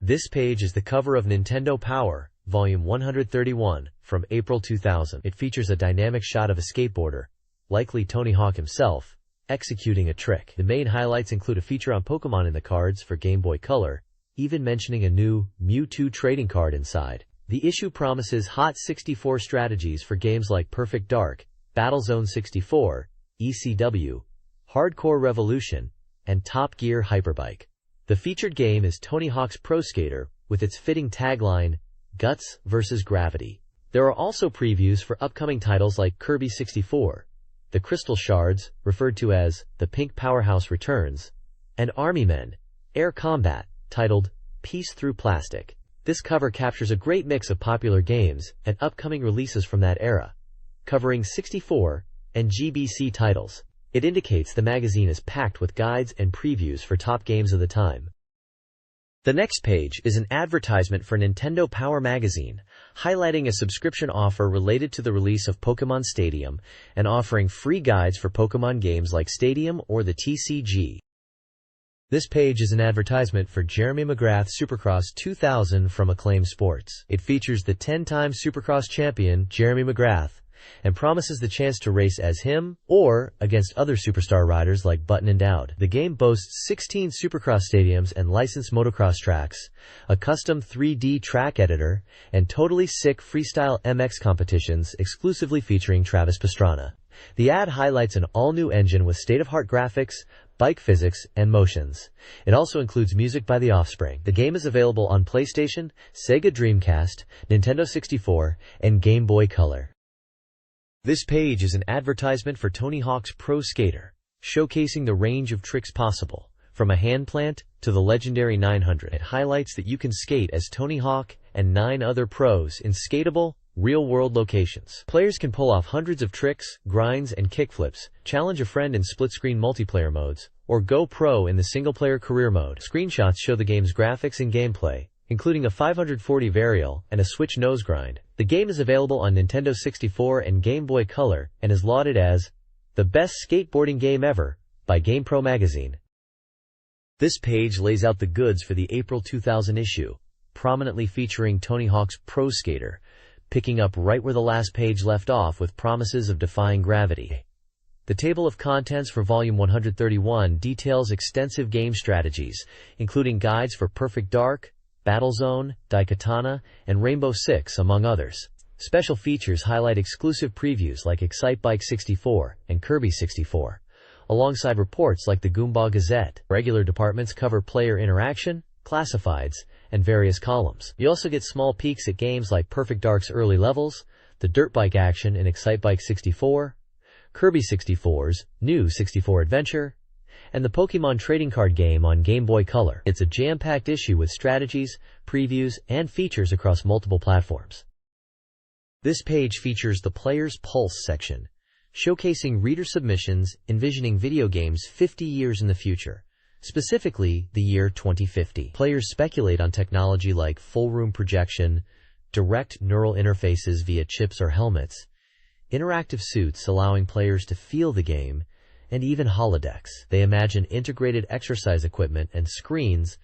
This page is the cover of Nintendo Power, Volume 131, from April 2000. It features a dynamic shot of a skateboarder, likely Tony Hawk himself, executing a trick. The main highlights include a feature on Pokemon in the cards for Game Boy Color, even mentioning a new Mewtwo trading card inside. The issue promises hot 64 strategies for games like Perfect Dark, Battlezone 64, ECW, Hardcore Revolution, and Top Gear Hyperbike. The featured game is Tony Hawk's Pro Skater, with its fitting tagline, Guts vs. Gravity. There are also previews for upcoming titles like Kirby 64, The Crystal Shards, referred to as The Pink Powerhouse Returns, and Army Men, Air Combat, titled Peace Through Plastic. This cover captures a great mix of popular games and upcoming releases from that era, covering 64 and GBC titles. It indicates the magazine is packed with guides and previews for top games of the time. The next page is an advertisement for Nintendo Power Magazine, highlighting a subscription offer related to the release of Pokemon Stadium and offering free guides for Pokemon games like Stadium or the TCG. This page is an advertisement for Jeremy McGrath Supercross 2000 from Acclaim Sports. It features the 10-time Supercross champion Jeremy McGrath and promises the chance to race as him or against other superstar riders like Button and Dowd. The game boasts 16 Supercross stadiums and licensed motocross tracks, a custom 3D track editor, and totally sick freestyle MX competitions exclusively featuring Travis Pastrana. The ad highlights an all-new engine with state-of-the-art graphics, bike physics, and motions. It also includes music by The Offspring. The game is available on PlayStation, Sega Dreamcast, Nintendo 64, and Game Boy Color. This page is an advertisement for Tony Hawk's Pro Skater, showcasing the range of tricks possible, from a hand plant to the legendary 900. It highlights that you can skate as Tony Hawk and 9 other pros in skatable, real-world locations. Players can pull off hundreds of tricks, grinds, and kickflips, challenge a friend in split-screen multiplayer modes, or go pro in the single-player career mode. Screenshots show the game's graphics and gameplay, including a 540 varial and a Switch nose grind. The game is available on Nintendo 64 and Game Boy Color and is lauded as the best skateboarding game ever by GamePro magazine. This page lays out the goods for the April 2000 issue, prominently featuring Tony Hawk's Pro Skater, picking up right where the last page left off with promises of defying gravity. The table of contents for Volume 131 details extensive game strategies, including guides for Perfect Dark, Battlezone, Daikatana, and Rainbow Six, among others. Special features highlight exclusive previews like Excitebike 64 and Kirby 64, alongside reports like the Goomba Gazette. Regular departments cover player interaction, classifieds, and various columns. You also get small peeks at games like Perfect Dark's early levels, the dirt bike action in Excitebike 64, Kirby 64's new 64 Adventure, and the Pokemon trading card game on Game Boy Color. It's a jam-packed issue with strategies, previews, and features across multiple platforms. This page features the Player's Pulse section, showcasing reader submissions envisioning video games 50 years in the future, specifically the year 2050. Players speculate on technology like full-room projection, direct neural interfaces via chips or helmets, interactive suits allowing players to feel the game, and even holodecks. They imagine integrated exercise equipment and screens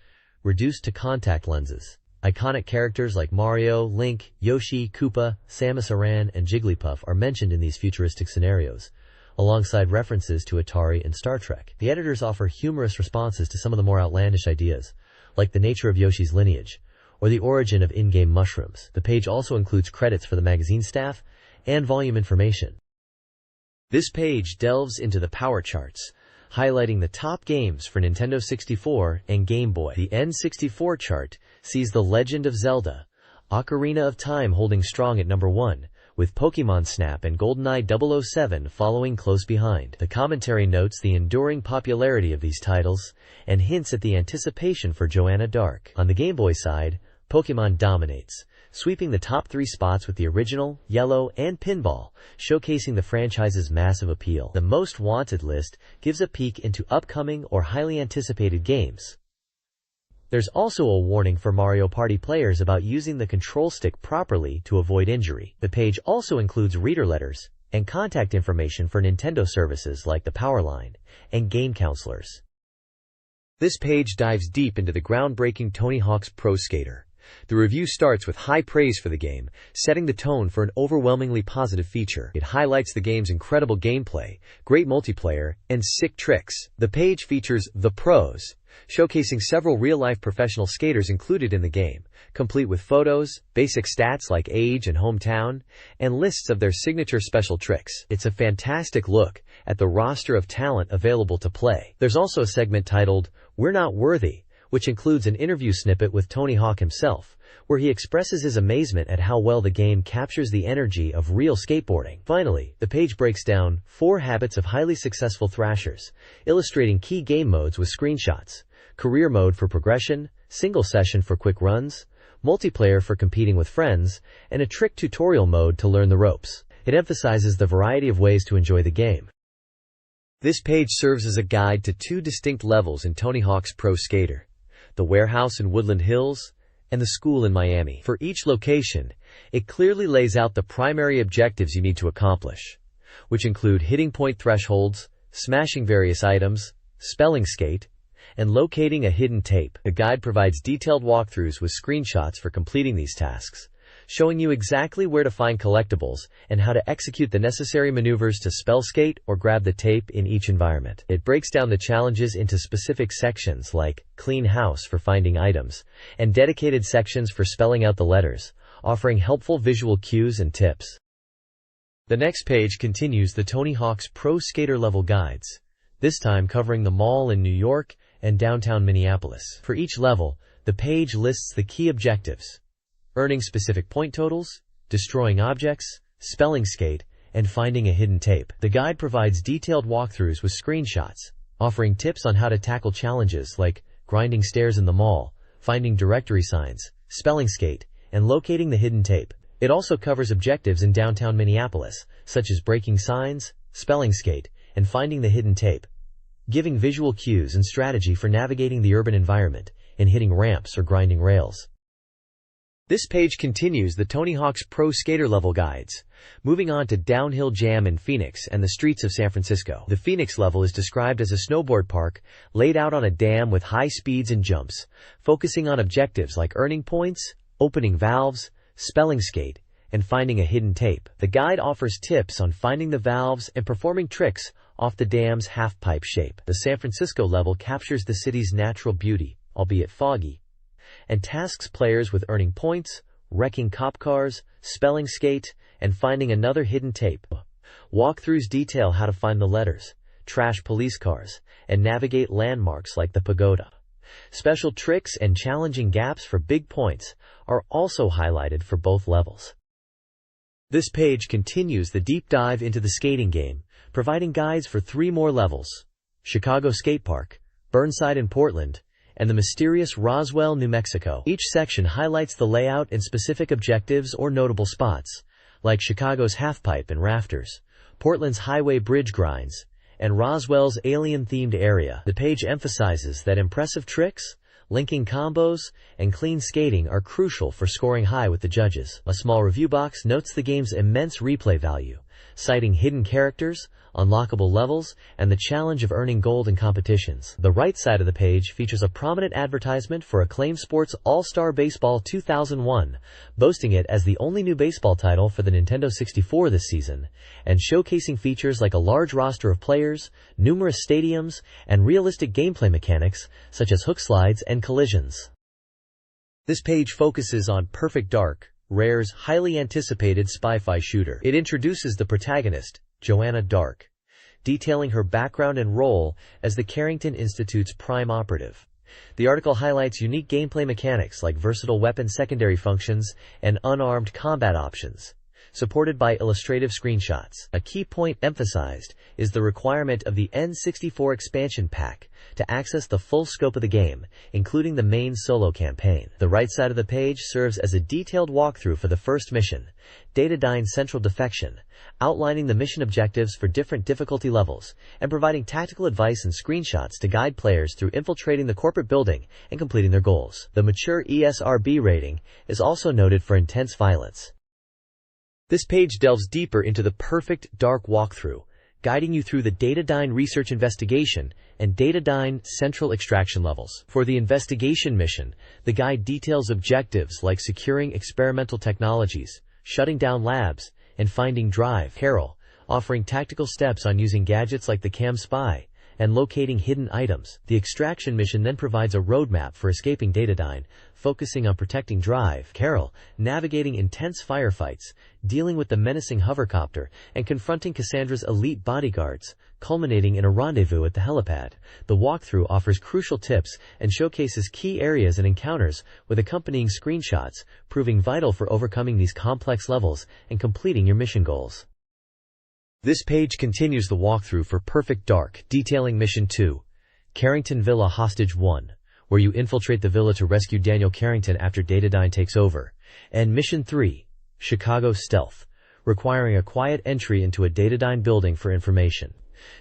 reduced to contact lenses. Iconic characters like Mario, Link, Yoshi, Koopa, Samus Aran, and Jigglypuff are mentioned in these futuristic scenarios, alongside references to Atari and Star Trek. The editors offer humorous responses to some of the more outlandish ideas, like the nature of Yoshi's lineage, or the origin of in-game mushrooms. The page also includes credits for the magazine staff and volume information. This page delves into the power charts, highlighting the top games for Nintendo 64 and Game Boy. The N64 chart sees The Legend of Zelda, Ocarina of Time holding strong at number 1, with Pokemon Snap and GoldenEye 007 following close behind. The commentary notes the enduring popularity of these titles and hints at the anticipation for Joanna Dark. On the Game Boy side, Pokemon dominates, sweeping the top 3 spots with the original, yellow, and pinball, showcasing the franchise's massive appeal. The Most Wanted list gives a peek into upcoming or highly anticipated games. There's also a warning for Mario Party players about using the control stick properly to avoid injury. The page also includes reader letters and contact information for Nintendo services like the Power Line and game counselors. This page dives deep into the groundbreaking Tony Hawk's Pro Skater. The review starts with high praise for the game, setting the tone for an overwhelmingly positive feature. It highlights the game's incredible gameplay, great multiplayer, and sick tricks. The page features The Pros, showcasing several real-life professional skaters included in the game, complete with photos, basic stats like age and hometown, and lists of their signature special tricks. It's a fantastic look at the roster of talent available to play. There's also a segment titled, We're Not Worthy, which includes an interview snippet with Tony Hawk himself, where he expresses his amazement at how well the game captures the energy of real skateboarding. Finally, the page breaks down 4 habits of highly successful thrashers, illustrating key game modes with screenshots: career mode for progression, single session for quick runs, multiplayer for competing with friends, and a trick tutorial mode to learn the ropes. It emphasizes the variety of ways to enjoy the game. This page serves as a guide to 2 distinct levels in Tony Hawk's Pro Skater: the warehouse in Woodland Hills, and the school in Miami. For each location, it clearly lays out the primary objectives you need to accomplish, which include hitting point thresholds, smashing various items, spelling skate, and locating a hidden tape. The guide provides detailed walkthroughs with screenshots for completing these tasks, showing you exactly where to find collectibles and how to execute the necessary maneuvers to spell skate or grab the tape in each environment. It breaks down the challenges into specific sections like Clean House for finding items, and dedicated sections for spelling out the letters, offering helpful visual cues and tips. The next page continues the Tony Hawk's Pro Skater level guides, this time covering the mall in New York and downtown Minneapolis. For each level, the page lists the key objectives: earning specific point totals, destroying objects, spelling skate, and finding a hidden tape. The guide provides detailed walkthroughs with screenshots, offering tips on how to tackle challenges like grinding stairs in the mall, finding directory signs, spelling skate, and locating the hidden tape. It also covers objectives in downtown Minneapolis, such as breaking signs, spelling skate, and finding the hidden tape, giving visual cues and strategy for navigating the urban environment and hitting ramps or grinding rails. This page continues the Tony Hawk's Pro Skater level guides, moving on to Downhill Jam in Phoenix and the streets of San Francisco. The Phoenix level is described as a snowboard park laid out on a dam with high speeds and jumps, focusing on objectives like earning points, opening valves, spelling skate, and finding a hidden tape. The guide offers tips on finding the valves and performing tricks off the dam's half-pipe shape. The San Francisco level captures the city's natural beauty, albeit foggy, and tasks players with earning points, wrecking cop cars, spelling skate, and finding another hidden tape. Walkthroughs detail how to find the letters, trash police cars, and navigate landmarks like the pagoda. Special tricks and challenging gaps for big points are also highlighted for both levels. This page continues the deep dive into the skating game, providing guides for 3 more levels: Chicago Skate Park, Burnside in Portland, and the mysterious Roswell, New Mexico. Each section highlights the layout and specific objectives or notable spots, like Chicago's halfpipe and rafters, Portland's highway bridge grinds, and Roswell's alien-themed area. The page emphasizes that impressive tricks, linking combos, and clean skating are crucial for scoring high with the judges. A small review box notes the game's immense replay value, citing hidden characters, unlockable levels, and the challenge of earning gold in competitions. The right side of the page features a prominent advertisement for Acclaim Sports All-Star Baseball 2001, boasting it as the only new baseball title for the Nintendo 64 this season, and showcasing features like a large roster of players, numerous stadiums, and realistic gameplay mechanics such as hook slides and collisions. This page focuses on Perfect Dark, Rare's highly anticipated spy-fi shooter. It introduces the protagonist, Joanna Dark, detailing her background and role as the Carrington Institute's prime operative. The article highlights unique gameplay mechanics like versatile weapon secondary functions and unarmed combat options, supported by illustrative screenshots. A key point emphasized is the requirement of the N64 expansion pack to access the full scope of the game, including the main solo campaign. The right side of the page serves as a detailed walkthrough for the first mission, Datadyne Central Defection, outlining the mission objectives for different difficulty levels, and providing tactical advice and screenshots to guide players through infiltrating the corporate building and completing their goals. The mature ESRB rating is also noted for intense violence. This page delves deeper into the Perfect Dark walkthrough, guiding you through the Datadyne research investigation and Datadyne central extraction levels. For the investigation mission, the guide details objectives like securing experimental technologies, shutting down labs, and finding Drive, Carol, offering tactical steps on using gadgets like the Cam Spy, and locating hidden items. The extraction mission then provides a roadmap for escaping Datadyne, focusing on protecting Drive, Carol, navigating intense firefights, dealing with the menacing hovercopter, and confronting Cassandra's elite bodyguards, culminating in a rendezvous at the helipad. The walkthrough offers crucial tips and showcases key areas and encounters with accompanying screenshots, proving vital for overcoming these complex levels and completing your mission goals. This page continues the walkthrough for Perfect Dark, detailing Mission 2, Carrington Villa Hostage 1, where you infiltrate the villa to rescue Daniel Carrington after Datadyne takes over, and Mission 3, Chicago Stealth, requiring a quiet entry into a Datadyne building for information.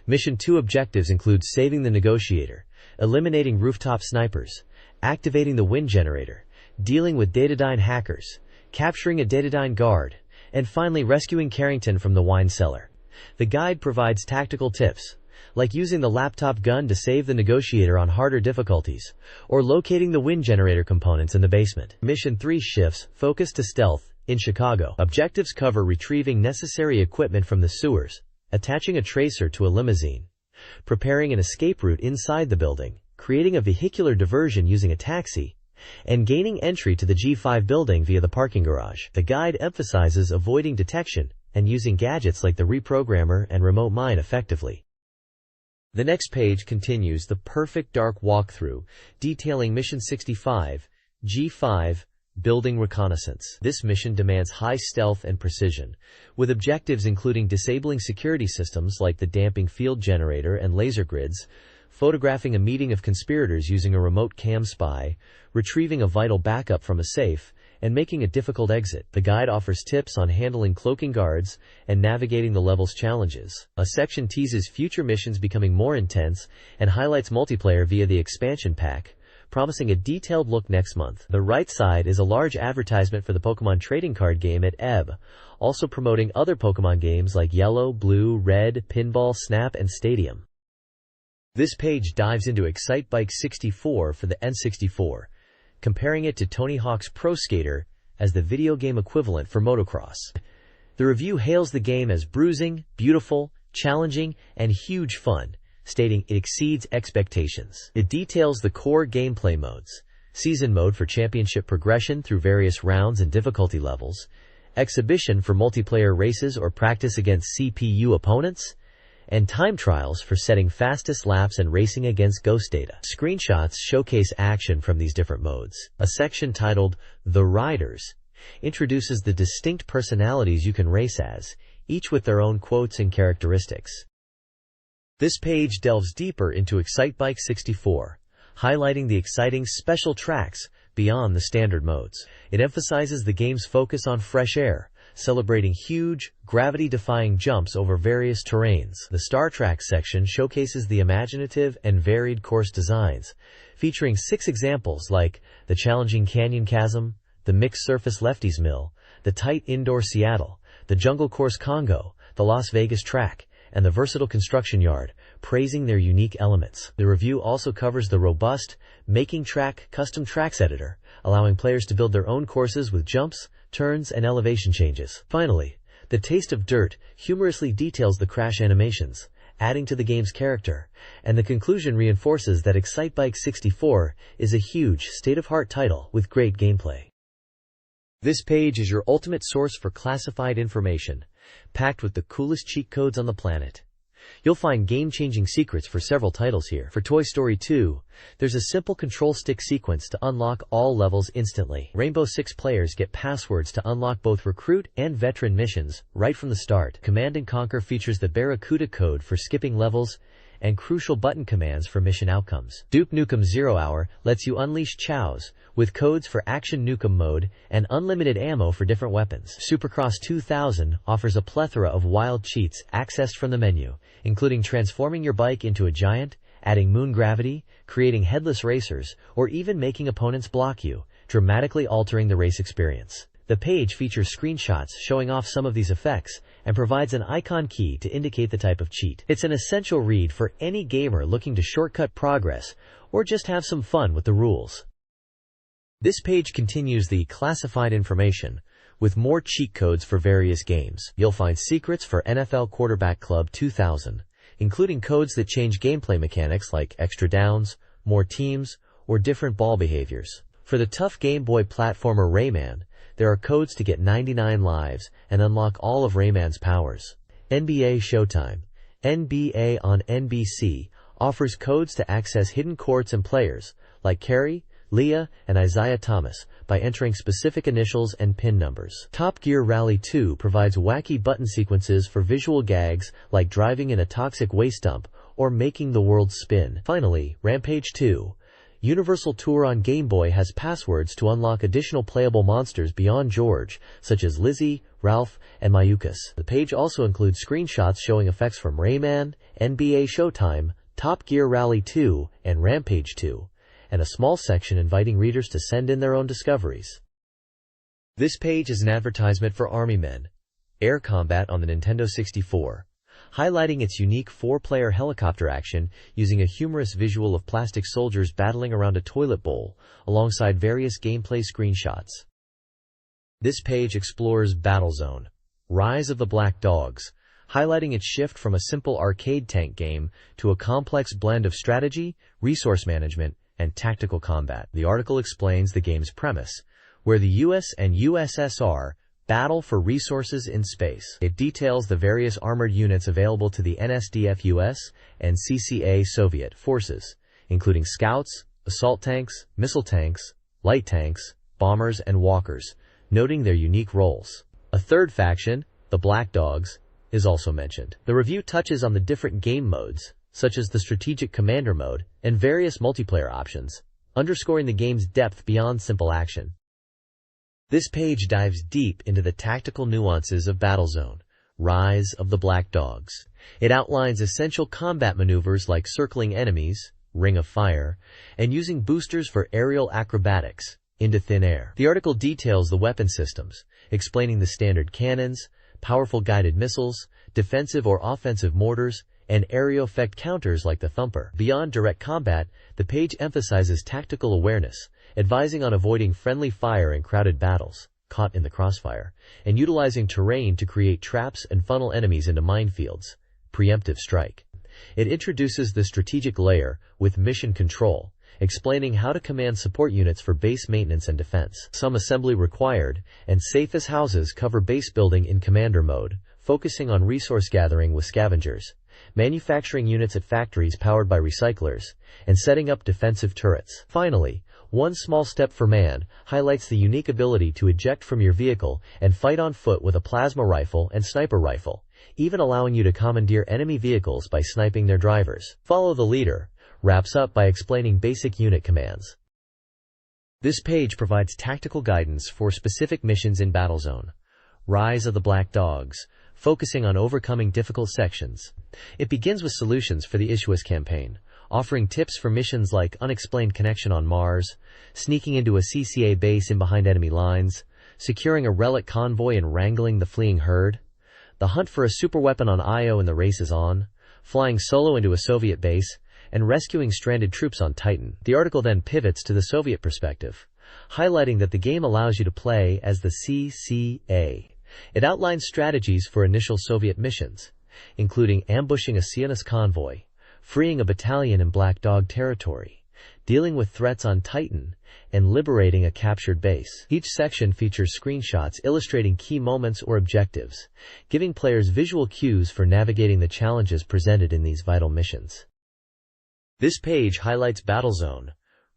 Mission 2 objectives include saving the negotiator, eliminating rooftop snipers, activating the wind generator, dealing with Datadyne hackers, capturing a Datadyne guard, and finally rescuing Carrington from the wine cellar. The guide provides tactical tips, like using the laptop gun to save the negotiator on harder difficulties, or locating the wind generator components in the basement. Mission 3 shifts focus to stealth in Chicago. Objectives cover retrieving necessary equipment from the sewers, attaching a tracer to a limousine, preparing an escape route inside the building, creating a vehicular diversion using a taxi, and gaining entry to the G5 building via the parking garage. The guide emphasizes avoiding detection and using gadgets like the reprogrammer and remote mine effectively. The next page continues the Perfect Dark walkthrough, detailing Mission 65, G5, Building Reconnaissance. This mission demands high stealth and precision, with objectives including disabling security systems like the damping field generator and laser grids, photographing a meeting of conspirators using a remote Cam Spy, retrieving a vital backup from a safe, and making a difficult exit. The guide offers tips on handling cloaking guards and navigating the level's challenges. A section teases future missions becoming more intense and highlights multiplayer via the expansion pack, promising a detailed look next month. The right side is a large advertisement for the Pokemon trading card game at EB, also promoting other Pokemon games like Yellow, Blue, Red, Pinball, Snap, and Stadium. This page dives into Excitebike 64 for the N64, comparing it to Tony Hawk's Pro Skater as the video game equivalent for motocross. The review hails the game as bruising, beautiful, challenging, and huge fun, stating it exceeds expectations. It details the core gameplay modes: Season Mode for championship progression through various rounds and difficulty levels, Exhibition for multiplayer races or practice against CPU opponents, and time trials for setting fastest laps and racing against ghost data. Screenshots showcase action from these different modes. A section titled The Riders introduces the distinct personalities you can race as, each with their own quotes and characteristics. This page delves deeper into Excitebike 64, highlighting the exciting special tracks beyond the standard modes. It emphasizes the game's focus on fresh air, celebrating huge, gravity-defying jumps over various terrains. The Star Tracks section showcases the imaginative and varied course designs, featuring 6 examples like the challenging Canyon Chasm, the Mixed Surface Lefties Mill, the tight Indoor Seattle, the Jungle Course Congo, the Las Vegas Track, and the Versatile Construction Yard, praising their unique elements. The review also covers the robust Making Track Custom Tracks editor, allowing players to build their own courses with jumps, turns, and elevation changes. Finally, The Taste of Dirt humorously details the crash animations, adding to the game's character, and the conclusion reinforces that Excitebike 64 is a huge, state-of-the-art title with great gameplay. This page is your ultimate source for classified information, packed with the coolest cheat codes on the planet. You'll find game-changing secrets for several titles here. For Toy Story 2, there's a simple control stick sequence to unlock all levels instantly. Rainbow Six players get passwords to unlock both recruit and veteran missions right from the start. Command & Conquer features the Barracuda code for skipping levels and crucial button commands for mission outcomes. Duke Nukem 0 Hour lets you unleash chows with codes for Action Nukem mode and unlimited ammo for different weapons. Supercross 2000 offers a plethora of wild cheats accessed from the menu, including transforming your bike into a giant, adding moon gravity, creating headless racers, or even making opponents block you, dramatically altering the race experience. The page features screenshots showing off some of these effects and provides an icon key to indicate the type of cheat. It's an essential read for any gamer looking to shortcut progress or just have some fun with the rules. This page continues the classified information with more cheat codes for various games. You'll find secrets for NFL Quarterback Club 2000, including codes that change gameplay mechanics like extra downs, more teams, or different ball behaviors. For the tough Game Boy platformer Rayman, there are codes to get 99 lives and unlock all of Rayman's powers. NBA Showtime, NBA on NBC, offers codes to access hidden courts and players like Kerry, Leah, and Isaiah Thomas by entering specific initials and PIN numbers. Top Gear Rally 2 provides wacky button sequences for visual gags like driving in a toxic waste dump or making the world spin. Finally, Rampage 2. Universal Tour on Game Boy has passwords to unlock additional playable monsters beyond George, such as Lizzie, Ralph, and Mayukas. The page also includes screenshots showing effects from Rayman, NBA Showtime, Top Gear Rally 2, and Rampage 2, and a small section inviting readers to send in their own discoveries. This page is an advertisement for Army Men, air combat on the Nintendo 64, highlighting its unique 4-player helicopter action using a humorous visual of plastic soldiers battling around a toilet bowl, alongside various gameplay screenshots. This page explores Battlezone, Rise of the Black Dogs, highlighting its shift from a simple arcade tank game to a complex blend of strategy, resource management, and tactical combat. The article explains the game's premise, where the US and USSR battle for resources in space. It details the various armored units available to the NSDF US and CCA Soviet forces, including scouts, assault tanks, missile tanks, light tanks, bombers, and walkers, noting their unique roles. A third faction, the Black Dogs, is also mentioned. The review touches on the different game modes, such as the Strategic Commander mode and various multiplayer options, underscoring the game's depth beyond simple action. This page dives deep into the tactical nuances of Battlezone, Rise of the Black Dogs. It outlines essential combat maneuvers like circling enemies, Ring of Fire, and using boosters for aerial acrobatics into thin air. The article details the weapon systems, explaining the standard cannons, powerful guided missiles, defensive or offensive mortars, and area effect counters like the Thumper. Beyond direct combat, the page emphasizes tactical awareness, advising on avoiding friendly fire in crowded battles, caught in the crossfire, and utilizing terrain to create traps and funnel enemies into minefields, preemptive strike. It introduces the strategic layer with mission control, explaining how to command support units for base maintenance and defense. Some assembly required, and safe as houses cover base building in commander mode, focusing on resource gathering with scavengers, manufacturing units at factories powered by recyclers, and setting up defensive turrets. Finally, One Small Step for Man highlights the unique ability to eject from your vehicle and fight on foot with a plasma rifle and sniper rifle, even allowing you to commandeer enemy vehicles by sniping their drivers. Follow the Leader wraps up by explaining basic unit commands. This page provides tactical guidance for specific missions in Battlezone, Rise of the Black Dogs, focusing on overcoming difficult sections. It begins with solutions for the Issues campaign, offering tips for missions like unexplained connection on Mars, sneaking into a CCA base in behind enemy lines, securing a relic convoy and wrangling the fleeing herd, the hunt for a superweapon on Io and the race is on, flying solo into a Soviet base, and rescuing stranded troops on Titan. The article then pivots to the Soviet perspective, highlighting that the game allows you to play as the CCA. It outlines strategies for initial Soviet missions, including ambushing a Sionist convoy, freeing a battalion in Black Dog territory, dealing with threats on Titan, and liberating a captured base. Each section features screenshots illustrating key moments or objectives, giving players visual cues for navigating the challenges presented in these vital missions. This page highlights Battlezone,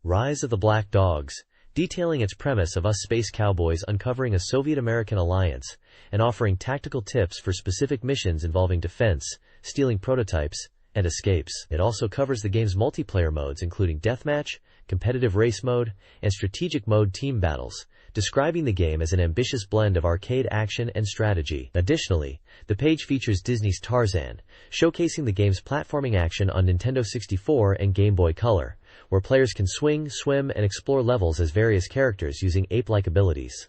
Rise of the Black Dogs, detailing its premise of us space cowboys uncovering a Soviet-American alliance and offering tactical tips for specific missions involving defense, stealing prototypes, and escapes. It also covers the game's multiplayer modes including deathmatch, competitive race mode, and strategic mode team battles, describing the game as an ambitious blend of arcade action and strategy. Additionally, the page features Disney's Tarzan, showcasing the game's platforming action on Nintendo 64 and Game Boy Color, where players can swing, swim, and explore levels as various characters using ape-like abilities.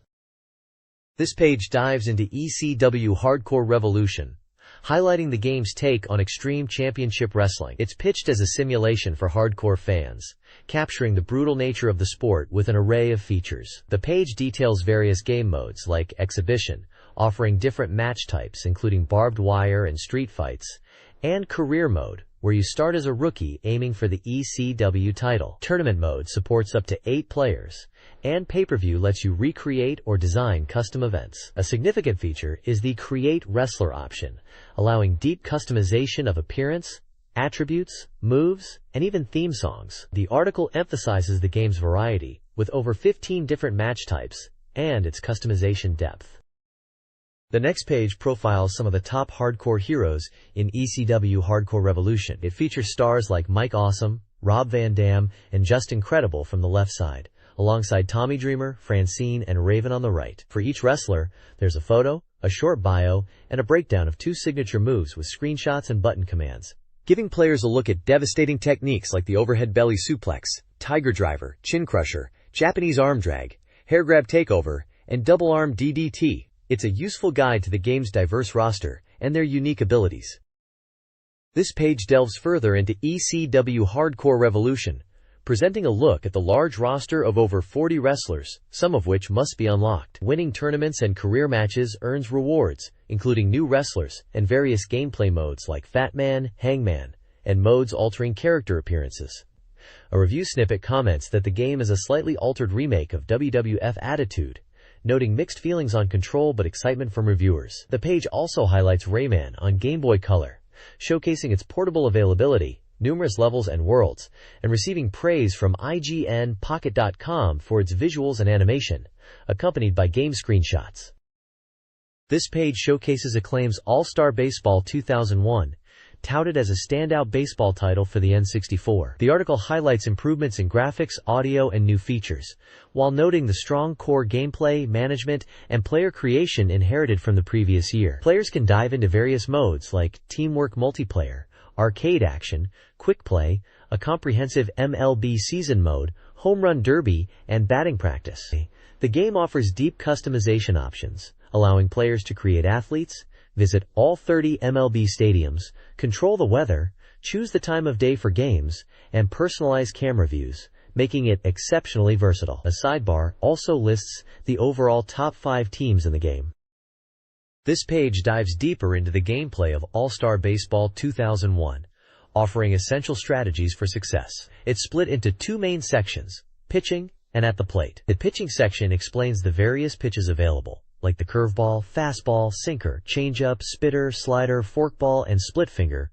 This page dives into ECW Hardcore Revolution, highlighting the game's take on extreme championship wrestling. It's pitched as a simulation for hardcore fans, capturing the brutal nature of the sport with an array of features. The page details various game modes like Exhibition, offering different match types including barbed wire and street fights, and Career Mode, where you start as a rookie aiming for the ECW title. Tournament Mode supports up to 8 players, and Pay-Per-View lets you recreate or design custom events. A significant feature is the Create Wrestler option, allowing deep customization of appearance, attributes, moves, and even theme songs. The article emphasizes the game's variety, with over 15 different match types, and its customization depth. The next page profiles some of the top hardcore heroes in ECW Hardcore Revolution. It features stars like Mike Awesome, Rob Van Dam, and Just Incredible from the left side, alongside Tommy Dreamer, Francine, and Raven on the right. For each wrestler, there's a photo, a short bio, and a breakdown of 2 signature moves with screenshots and button commands, giving players a look at devastating techniques like the overhead belly suplex, tiger driver, chin crusher, Japanese arm drag, hair grab takeover, and double arm DDT. It's a useful guide to the game's diverse roster and their unique abilities. This page delves further into ECW Hardcore Revolution, presenting a look at the large roster of over 40 wrestlers, some of which must be unlocked. Winning tournaments and career matches earns rewards, including new wrestlers and various gameplay modes like Fat Man, Hangman, and modes altering character appearances. A review snippet comments that the game is a slightly altered remake of WWF Attitude, noting mixed feelings on Control but excitement from reviewers. The page also highlights Rayman on Game Boy Color, showcasing its portable availability, numerous levels and worlds, and receiving praise from IGN-Pocket.com for its visuals and animation, accompanied by game screenshots. This page showcases Acclaim's All-Star Baseball 2001, touted as a standout baseball title for the N64. The article highlights improvements in graphics, audio, and new features, while noting the strong core gameplay, management, and player creation inherited from the previous year. Players can dive into various modes like Teamwork Multiplayer, Arcade Action, Quick Play, a comprehensive MLB Season Mode, Home Run Derby, and Batting Practice. The game offers deep customization options, allowing players to create athletes, visit all 30 MLB stadiums, control the weather, choose the time of day for games, and personalize camera views, making it exceptionally versatile. A sidebar also lists the overall top 5 teams in the game. This page dives deeper into the gameplay of All-Star Baseball 2001, offering essential strategies for success. It's split into 2 main sections, pitching and at the plate. The pitching section explains the various pitches available, like the curveball, fastball, sinker, changeup, spitter, slider, forkball, and split finger,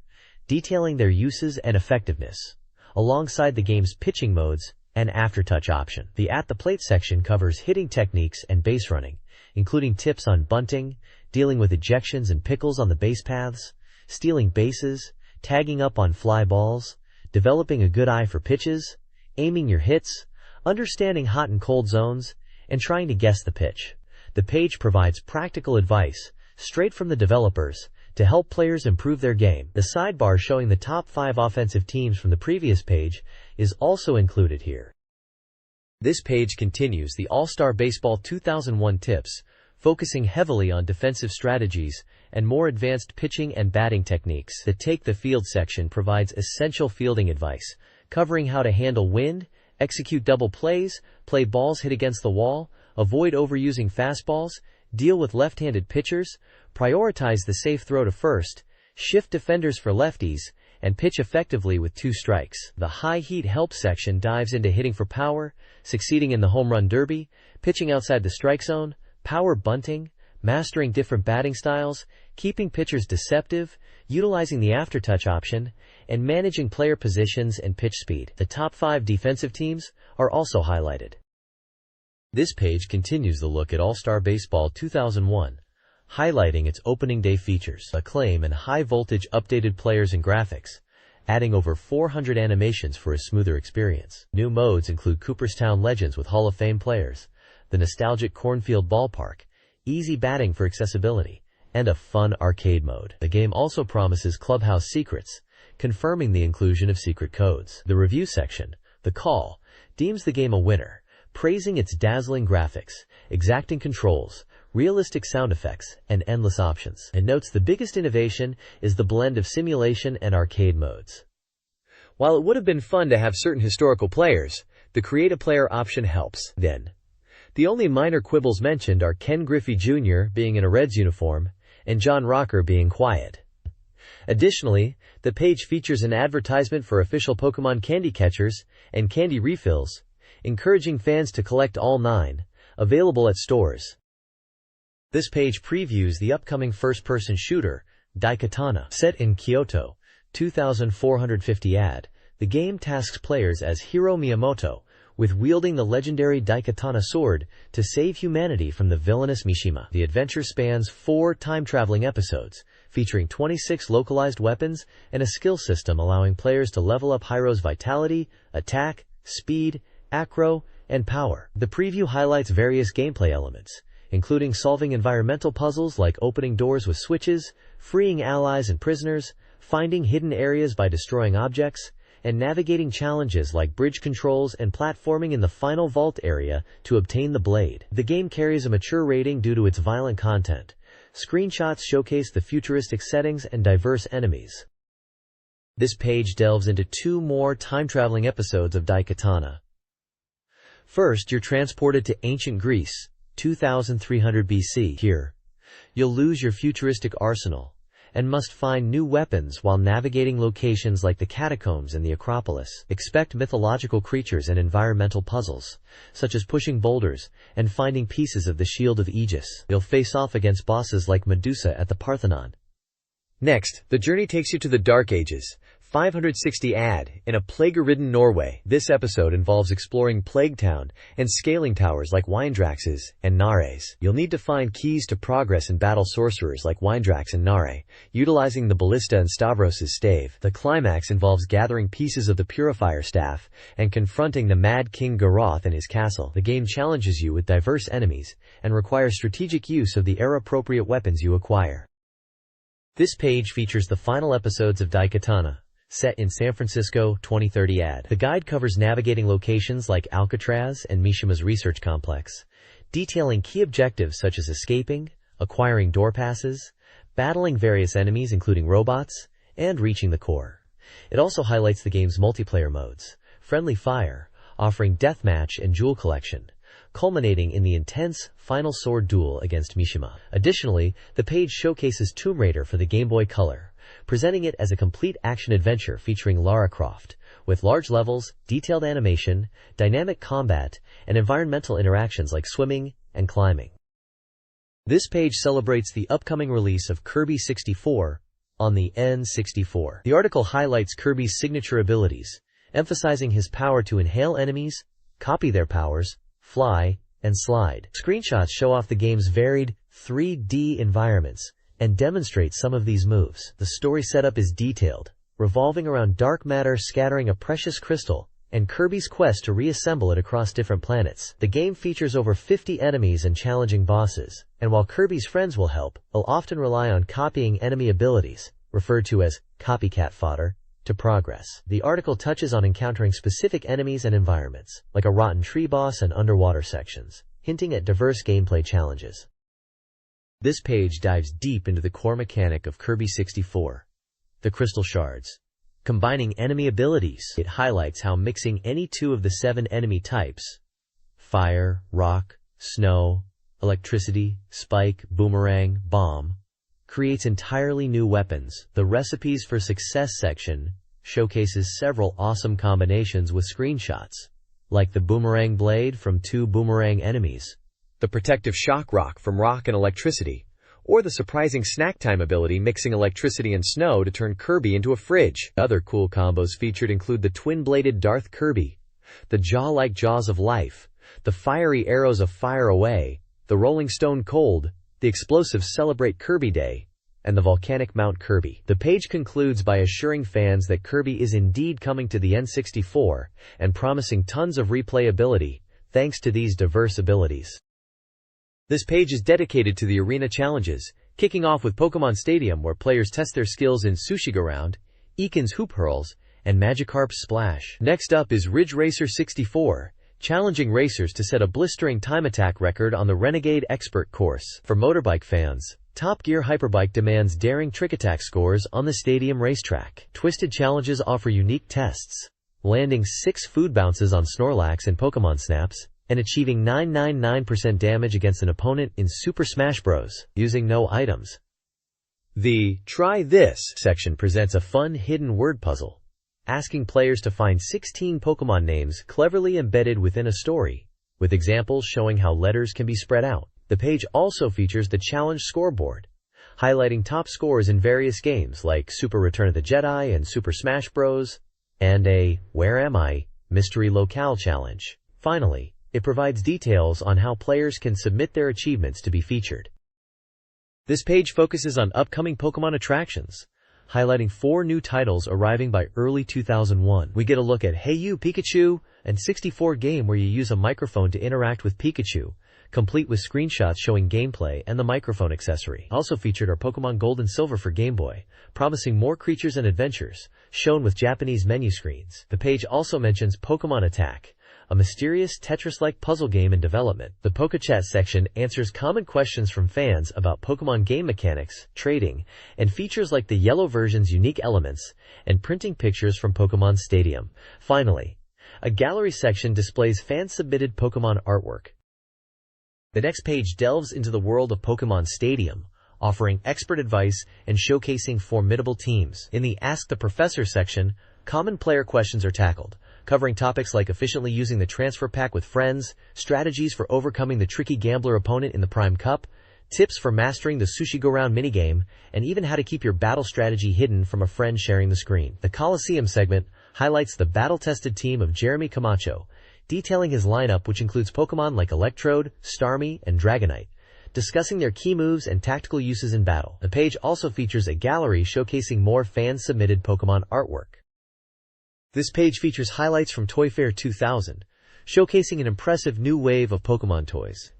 detailing their uses and effectiveness, alongside the game's pitching modes and aftertouch option. The At the Plate section covers hitting techniques and base running, including tips on bunting, dealing with ejections and pickles on the base paths, stealing bases, tagging up on fly balls, developing a good eye for pitches, aiming your hits, understanding hot and cold zones, and trying to guess the pitch. The page provides practical advice, straight from the developers, to help players improve their game. The sidebar showing the top 5 offensive teams from the previous page is also included here. This page continues the All-Star Baseball 2001 tips, focusing heavily on defensive strategies and more advanced pitching and batting techniques. The Take the Field section provides essential fielding advice, covering how to handle wind, execute double plays, play balls hit against the wall, avoid overusing fastballs, deal with left-handed pitchers, prioritize the safe throw to first, shift defenders for lefties, and pitch effectively with 2 strikes. The High Heat Help section dives into hitting for power, succeeding in the home run derby, pitching outside the strike zone, power bunting, mastering different batting styles, keeping pitchers deceptive, utilizing the aftertouch option, and managing player positions and pitch speed. The top 5 defensive teams are also highlighted. This page continues the look at All-Star Baseball 2001, highlighting its opening day features, Acclaim and high-voltage updated players and graphics, adding over 400 animations for a smoother experience. New modes include Cooperstown Legends with Hall of Fame players, the nostalgic Cornfield Ballpark, easy batting for accessibility, and a fun arcade mode. The game also promises clubhouse secrets, confirming the inclusion of secret codes. The review section, The Call, deems the game a winner, praising its dazzling graphics, exacting controls, realistic sound effects, and endless options. And notes the biggest innovation is the blend of simulation and arcade modes. While it would have been fun to have certain historical players, the create a player option helps. Then, the only minor quibbles mentioned are Ken Griffey Jr. being in a Reds uniform and John Rocker being quiet. Additionally, the page features an advertisement for official Pokemon candy catchers and candy refills, encouraging fans to collect all 9, available at stores. This page previews the upcoming first-person shooter, Daikatana. Set in Kyoto, 2450 AD, the game tasks players as Hiro Miyamoto with wielding the legendary Daikatana sword to save humanity from the villainous Mishima. The adventure spans 4 time-traveling episodes, featuring 26 localized weapons and a skill system allowing players to level up Hiro's vitality, attack, speed, acro, and power. The preview highlights various gameplay elements, including solving environmental puzzles like opening doors with switches, freeing allies and prisoners, finding hidden areas by destroying objects, and navigating challenges like bridge controls and platforming in the final vault area to obtain the blade. The game carries a mature rating due to its violent content. Screenshots showcase the futuristic settings and diverse enemies. This page delves into 2 more time-traveling episodes of Daikatana. First, you're transported to ancient Greece, 2300 BC. Here, you'll lose your futuristic arsenal and must find new weapons while navigating locations like the catacombs and the Acropolis. Expect mythological creatures and environmental puzzles, such as pushing boulders and finding pieces of the Shield of Aegis. You'll face off against bosses like Medusa at the Parthenon. Next, the journey takes you to the Dark Ages, 560 AD, in a plague-ridden Norway. This episode involves exploring Plague Town and scaling towers like Windraxes and Nares. You'll need to find keys to progress and battle sorcerers like Windrax and Nare, utilizing the Ballista and Stavros' stave. The climax involves gathering pieces of the Purifier Staff and confronting the Mad King Garoth in his castle. The game challenges you with diverse enemies and requires strategic use of the era-appropriate weapons you acquire. This page features the final episodes of Daikatana, set in San Francisco, 2030 AD. The guide covers navigating locations like Alcatraz and Mishima's research complex, detailing key objectives such as escaping, acquiring door passes, battling various enemies including robots, and reaching the core. It also highlights the game's multiplayer modes, Friendly Fire, offering deathmatch and jewel collection, culminating in the intense final sword duel against Mishima. Additionally, the page showcases Tomb Raider for the Game Boy Color, presenting it as a complete action-adventure featuring Lara Croft, with large levels, detailed animation, dynamic combat, and environmental interactions like swimming and climbing. This page celebrates the upcoming release of Kirby 64 on the N64. The article highlights Kirby's signature abilities, emphasizing his power to inhale enemies, copy their powers, fly, and slide. Screenshots show off the game's varied 3D environments and demonstrate some of these moves. The story setup is detailed, revolving around dark matter scattering a precious crystal and Kirby's quest to reassemble it across different planets. The game features over 50 enemies and challenging bosses, and while Kirby's friends will help, they'll often rely on copying enemy abilities, referred to as copycat fodder, to progress. The article touches on encountering specific enemies and environments, like a rotten tree boss and underwater sections, hinting at diverse gameplay challenges. This page dives deep into the core mechanic of Kirby 64, the Crystal Shards. Combining enemy abilities, it highlights how mixing any 2 of the 7 enemy types, fire, rock, snow, electricity, spike, boomerang, bomb, creates entirely new weapons. The Recipes for Success section showcases several awesome combinations with screenshots, like the boomerang blade from 2 boomerang enemies, the protective shock rock from rock and electricity, or the surprising snack time ability mixing electricity and snow to turn Kirby into a fridge. Other cool combos featured include the twin-bladed Darth Kirby, the jaw-like Jaws of Life, the fiery arrows of Fire Away, the Rolling Stone Cold, the explosive Celebrate Kirby Day, and the volcanic Mount Kirby. The page concludes by assuring fans that Kirby is indeed coming to the N64 and promising tons of replayability thanks to these diverse abilities. This page is dedicated to the arena challenges, kicking off with Pokemon Stadium where players test their skills in Sushi Go Round, Eakin's Hoop Hurls, and Magikarp's Splash. Next up is Ridge Racer 64, challenging racers to set a blistering time attack record on the Renegade Expert course. For motorbike fans, Top Gear Hyperbike demands daring trick attack scores on the stadium racetrack. Twisted Challenges offer unique tests, landing 6 food bounces on Snorlax in Pokemon Snaps, and achieving 999% damage against an opponent in Super Smash Bros. Using no items. The Try This section presents a fun hidden word puzzle, asking players to find 16 Pokemon names cleverly embedded within a story, with examples showing how letters can be spread out. The page also features the challenge scoreboard, highlighting top scores in various games like Super Return of the Jedi and Super Smash Bros., and a Where Am I? Mystery Locale challenge. Finally, it provides details on how players can submit their achievements to be featured. This page focuses on upcoming Pokemon attractions, highlighting 4 new titles arriving by early 2001. We get a look at Hey You Pikachu, an N64 game where you use a microphone to interact with Pikachu, complete with screenshots showing gameplay and the microphone accessory. Also featured are Pokemon Gold and Silver for Game Boy, promising more creatures and adventures, shown with Japanese menu screens. The page also mentions Pokemon Attack, a mysterious Tetris-like puzzle game in development. The PokeChat section answers common questions from fans about Pokemon game mechanics, trading, and features like the yellow version's unique elements, and printing pictures from Pokemon Stadium. Finally, a gallery section displays fan-submitted Pokemon artwork. The next page delves into the world of Pokemon Stadium, offering expert advice and showcasing formidable teams. In the Ask the Professor section, common player questions are tackled, covering topics like efficiently using the transfer pack with friends, strategies for overcoming the tricky gambler opponent in the Prime Cup, tips for mastering the Sushi Go Round minigame, and even how to keep your battle strategy hidden from a friend sharing the screen. The Coliseum segment highlights the battle-tested team of Jeremy Camacho, detailing his lineup, which includes Pokemon like Electrode, Starmie, and Dragonite, discussing their key moves and tactical uses in battle. The page also features a gallery showcasing more fan-submitted Pokemon artwork. This page features highlights from Toy Fair 2000, showcasing an impressive new wave of Pokemon toys.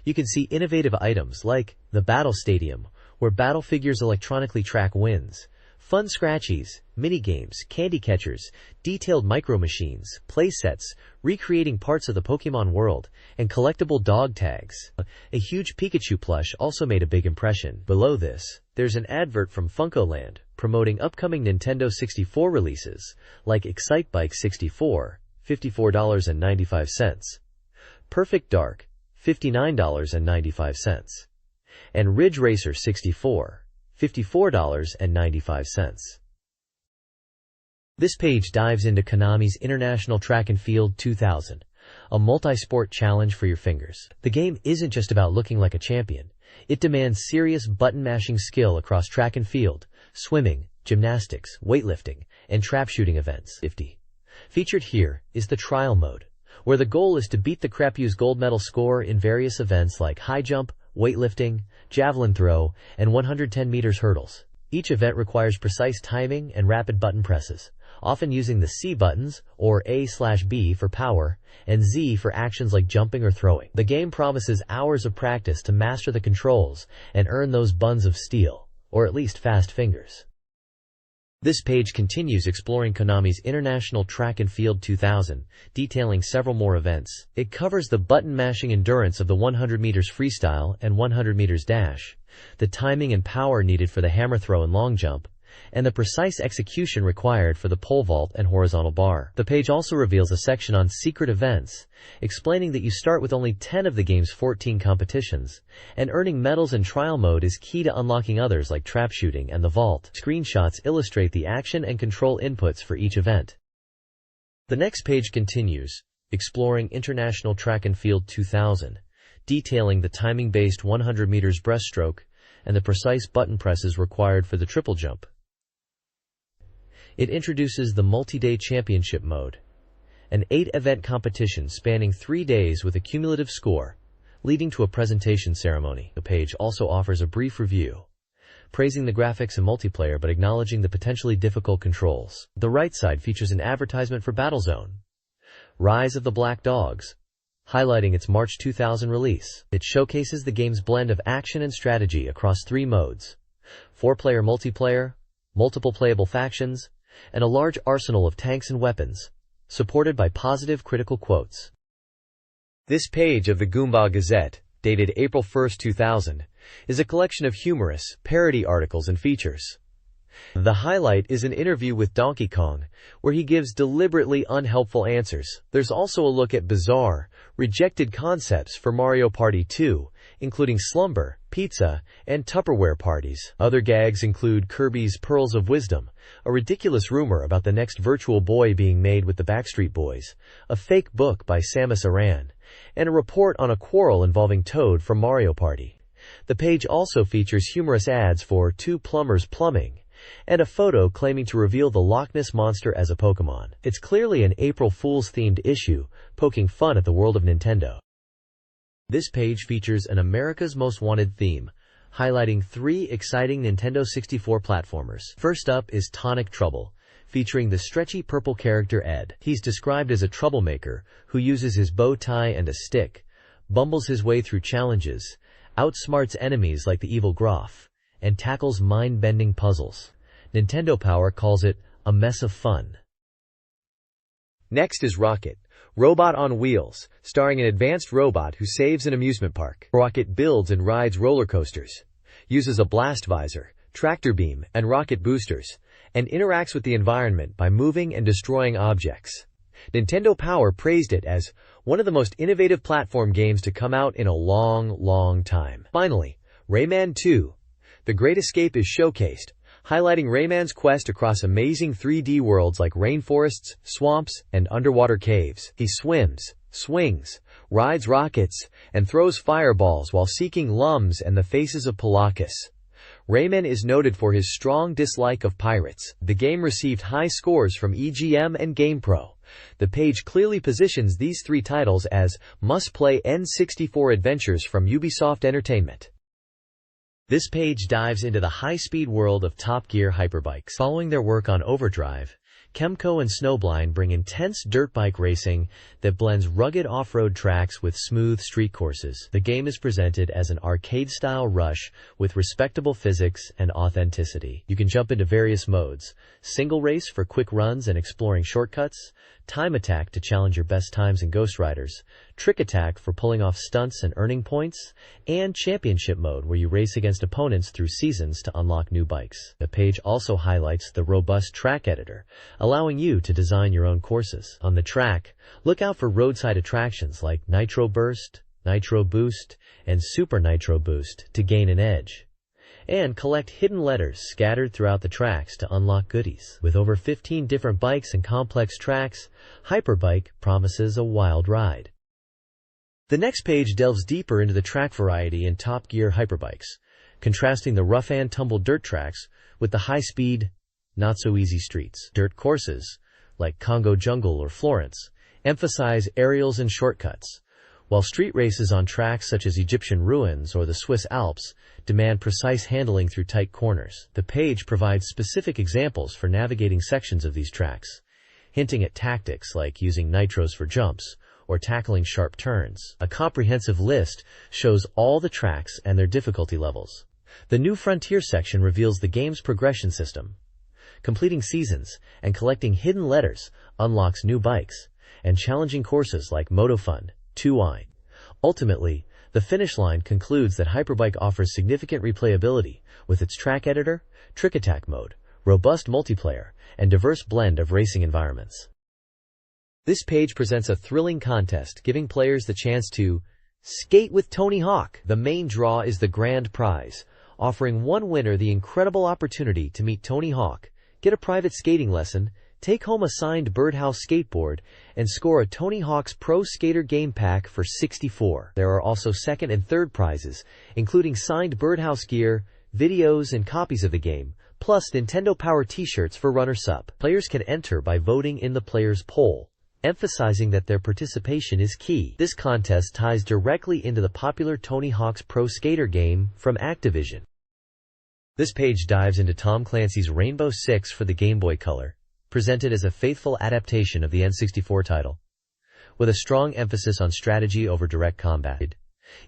You can see innovative items like the Battle Stadium, where battle figures electronically track wins, fun scratchies, mini-games, candy catchers, detailed micro machines, play sets, recreating parts of the Pokemon world, and collectible dog tags. A huge Pikachu plush also made a big impression. Below this, there's an advert from FuncoLand, promoting upcoming Nintendo 64 releases, like Excite Bike 64, $54.95, Perfect Dark, $59.95, and Ridge Racer 64, $54.95. This page dives into Konami's International Track and Field 2000, a multi-sport challenge for your fingers. The game isn't just about looking like a champion. It demands serious button-mashing skill across track and field, swimming, gymnastics, weightlifting, and trap shooting events. Featured here is the trial mode, where the goal is to beat the Crapu's gold medal score in various events like high jump, weightlifting, javelin throw, and 110 meters hurdles. Each event requires precise timing and rapid button presses, often using the C buttons, or A/B for power, and Z for actions like jumping or throwing. The game promises hours of practice to master the controls and earn those buns of steel, or at least fast fingers. This page continues exploring Konami's International Track and Field 2000, detailing several more events. It covers the button-mashing endurance of the 100 meters freestyle and 100 meters dash, the timing and power needed for the hammer throw and long jump, and the precise execution required for the pole vault and horizontal bar. The page also reveals a section on secret events, explaining that you start with only 10 of the game's 14 competitions, and earning medals in trial mode is key to unlocking others like trap shooting and the vault. Screenshots illustrate the action and control inputs for each event. The next page continues, exploring International Track and Field 2000, detailing the timing-based 100 meters breaststroke and the precise button presses required for the triple jump. It introduces the multi-day championship mode, an 8-event competition spanning 3 days with a cumulative score, leading to a presentation ceremony. The page also offers a brief review, praising the graphics and multiplayer but acknowledging the potentially difficult controls. The right side features an advertisement for Battlezone, Rise of the Black Dogs, highlighting its March 2000 release. It showcases the game's blend of action and strategy across 3 modes, 4-player multiplayer, multiple playable factions, and a large arsenal of tanks and weapons, supported by positive critical quotes. This page of the Goomba Gazette, dated April 1, 2000, is a collection of humorous, parody articles and features. The highlight is an interview with Donkey Kong, where he gives deliberately unhelpful answers. There's also a look at bizarre, rejected concepts for Mario Party 2, including slumber, pizza, and Tupperware parties. Other gags include Kirby's Pearls of Wisdom, a ridiculous rumor about the next Virtual Boy being made with the Backstreet Boys, a fake book by Samus Aran, and a report on a quarrel involving Toad from Mario Party. The page also features humorous ads for Two Plumbers Plumbing, and a photo claiming to reveal the Loch Ness Monster as a Pokémon. It's clearly an April Fool's-themed issue, poking fun at the world of Nintendo. This page features an America's Most Wanted theme, highlighting 3 exciting Nintendo 64 platformers. First up is Tonic Trouble, featuring the stretchy purple character Ed. He's described as a troublemaker who uses his bow tie and a stick, bumbles his way through challenges, outsmarts enemies like the evil Groff, and tackles mind-bending puzzles. Nintendo Power calls it a mess of fun. Next is Rocket, Robot on Wheels, starring an advanced robot who saves an amusement park. Rocket builds and rides roller coasters, uses a blast visor, tractor beam, and rocket boosters, and interacts with the environment by moving and destroying objects. Nintendo Power praised it as one of the most innovative platform games to come out in a long time. Finally, Rayman 2, The Great Escape is showcased, highlighting Rayman's quest across amazing 3D worlds like rainforests, swamps, and underwater caves. He swims, swings, rides rockets, and throws fireballs while seeking Lums and the faces of Palachus. Rayman is noted for his strong dislike of pirates. The game received high scores from EGM and GamePro. The page clearly positions these 3 titles as must-play N64 adventures from Ubisoft Entertainment. This page dives into the high-speed world of Top Gear hyperbikes. Following their work on Overdrive, Kemco and Snowblind bring intense dirt bike racing that blends rugged off-road tracks with smooth street courses. The game is presented as an arcade-style rush with respectable physics and authenticity. You can jump into various modes: single race for quick runs and exploring shortcuts, time attack to challenge your best times in Ghost Riders, trick attack for pulling off stunts and earning points, and championship mode where you race against opponents through seasons to unlock new bikes. The page also highlights the robust track editor, allowing you to design your own courses. On the track, look out for roadside attractions like Nitro Burst, Nitro Boost, and Super Nitro Boost to gain an edge. And collect hidden letters scattered throughout the tracks to unlock goodies. With over 15 different bikes and complex tracks, Hyperbike promises a wild ride. The next page delves deeper into the track variety in Top Gear hyperbikes, contrasting the rough and tumble dirt tracks with the high-speed, not-so-easy streets. Dirt courses, like Congo Jungle or Florence, emphasize aerials and shortcuts, while street races on tracks such as Egyptian ruins or the Swiss Alps demand precise handling through tight corners. The page provides specific examples for navigating sections of these tracks, hinting at tactics like using nitros for jumps or tackling sharp turns. A comprehensive list shows all the tracks and their difficulty levels. The New Frontier section reveals the game's progression system. Completing seasons and collecting hidden letters unlocks new bikes and challenging courses like MotoFund 2i. Ultimately, the finish line concludes that Hyperbike offers significant replayability with its track editor, trick attack mode, robust multiplayer, and diverse blend of racing environments. This page presents a thrilling contest, giving players the chance to skate with Tony Hawk. The main draw is the grand prize, offering one winner the incredible opportunity to meet Tony Hawk, get a private skating lesson, take home a signed Birdhouse skateboard, and score a Tony Hawk's Pro Skater game pack for 64. There are also second and third prizes, including signed Birdhouse gear, videos, and copies of the game, plus Nintendo Power t-shirts for runners-up. Players can enter by voting in the player's poll, emphasizing that their participation is key. This contest ties directly into the popular Tony Hawk's Pro Skater game from Activision. This page dives into Tom Clancy's Rainbow Six for the Game Boy Color, presented as a faithful adaptation of the N64 title. With a strong emphasis on strategy over direct combat,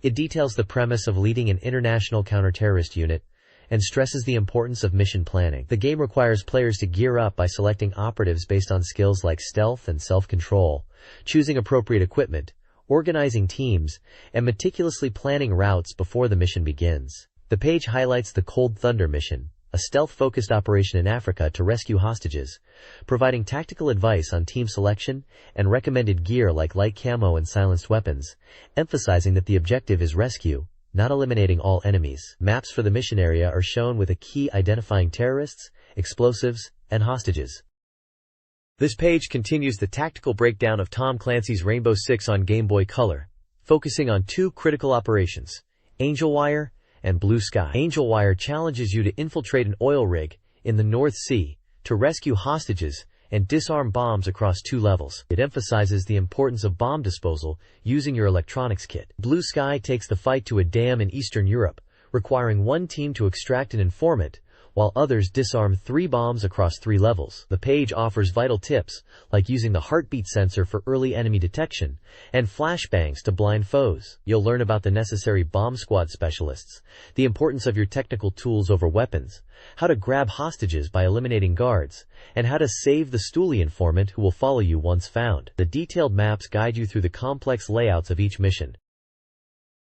it details the premise of leading an international counter-terrorist unit and stresses the importance of mission planning. The game requires players to gear up by selecting operatives based on skills like stealth and self-control, choosing appropriate equipment, organizing teams, and meticulously planning routes before the mission begins. The page highlights the Cold Thunder mission, a stealth-focused operation in Africa to rescue hostages, providing tactical advice on team selection and recommended gear like light camo and silenced weapons, emphasizing that the objective is rescue, not eliminating all enemies. Maps for the mission area are shown with a key identifying terrorists, explosives, and hostages. This page continues the tactical breakdown of Tom Clancy's Rainbow Six on Game Boy Color, focusing on two critical operations, Angel Wire and Blue Sky. Angel Wire challenges you to infiltrate an oil rig in the North Sea to rescue hostages and disarm bombs across 2 levels. It emphasizes the importance of bomb disposal using your electronics kit. Blue Sky takes the fight to a dam in Eastern Europe, requiring one team to extract an informant, while others disarm 3 bombs across 3 levels. The page offers vital tips, like using the heartbeat sensor for early enemy detection, and flashbangs to blind foes. You'll learn about the necessary bomb squad specialists, the importance of your technical tools over weapons, how to grab hostages by eliminating guards, and how to save the stoolie informant who will follow you once found. The detailed maps guide you through the complex layouts of each mission.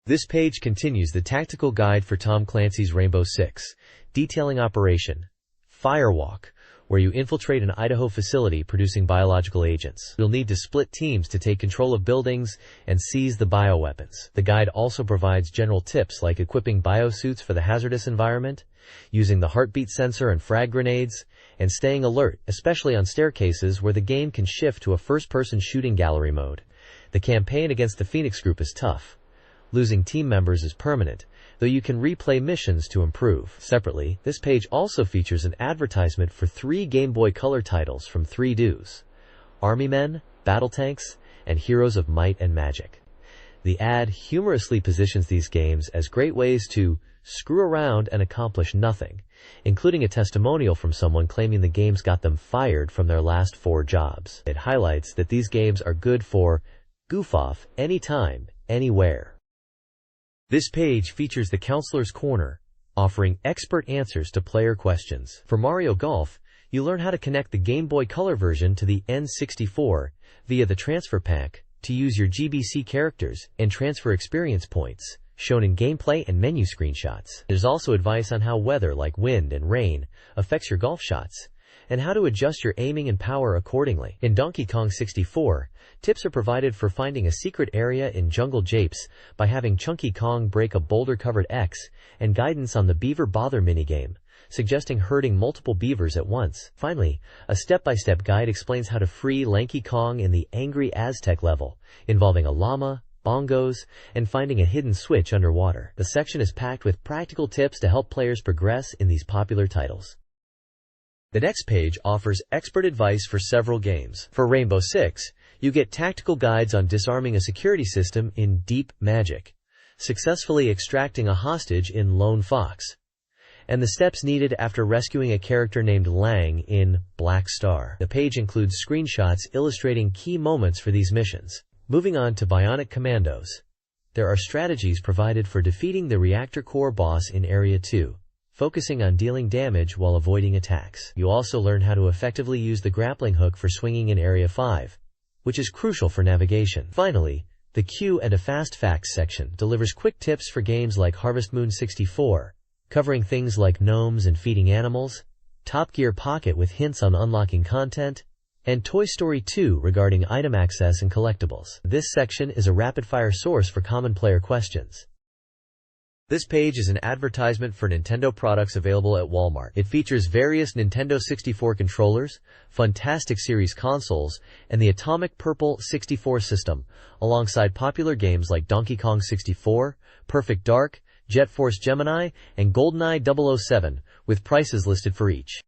This page continues the tactical guide for Tom Clancy's Rainbow Six, detailing Operation Firewalk, where you infiltrate an Idaho facility producing biological agents. You'll need to split teams to take control of buildings and seize the bioweapons. The guide also provides general tips like equipping biosuits for the hazardous environment, using the heartbeat sensor and frag grenades, and staying alert, especially on staircases where the game can shift to a first-person shooting gallery mode. The campaign against the Phoenix Group is tough. Losing team members is permanent, though you can replay missions to improve. Separately, this page also features an advertisement for 3 Game Boy Color titles from 3DOs: Army Men, Battle Tanks, and Heroes of Might and Magic. The ad humorously positions these games as great ways to screw around and accomplish nothing, including a testimonial from someone claiming the games got them fired from their last 4 jobs. It highlights that these games are good for goof off anytime, anywhere. This page features the Counselor's Corner, offering expert answers to player questions. For Mario Golf, you learn how to connect the Game Boy Color version to the N64 via the transfer pack to use your GBC characters and transfer experience points, shown in gameplay and menu screenshots. There's also advice on how weather like wind and rain affects your golf shots, and how to adjust your aiming and power accordingly. In Donkey Kong 64, tips are provided for finding a secret area in Jungle Japes by having Chunky Kong break a boulder-covered X, and guidance on the Beaver Bother minigame, suggesting herding multiple beavers at once. Finally, a step-by-step guide explains how to free Lanky Kong in the Angry Aztec level, involving a llama, bongos, and finding a hidden switch underwater. The section is packed with practical tips to help players progress in these popular titles. The next page offers expert advice for several games. For Rainbow Six, you get tactical guides on disarming a security system in Deep Magic, successfully extracting a hostage in Lone Fox, and the steps needed after rescuing a character named Lang in Black Star. The page includes screenshots illustrating key moments for these missions. Moving on to Bionic Commandos, there are strategies provided for defeating the reactor core boss in Area 2. Focusing on dealing damage while avoiding attacks. You also learn how to effectively use the grappling hook for swinging in Area 5, which is crucial for navigation. Finally, the Q and a Fast Facts section delivers quick tips for games like Harvest Moon 64, covering things like gnomes and feeding animals, Top Gear Pocket with hints on unlocking content, and Toy Story 2 regarding item access and collectibles. This section is a rapid-fire source for common player questions. This page is an advertisement for Nintendo products available at Walmart. It features various Nintendo 64 controllers, Funtastic series consoles, and the Atomic Purple 64 system, alongside popular games like Donkey Kong 64, Perfect Dark, Jet Force Gemini, and GoldenEye 007, with prices listed for each.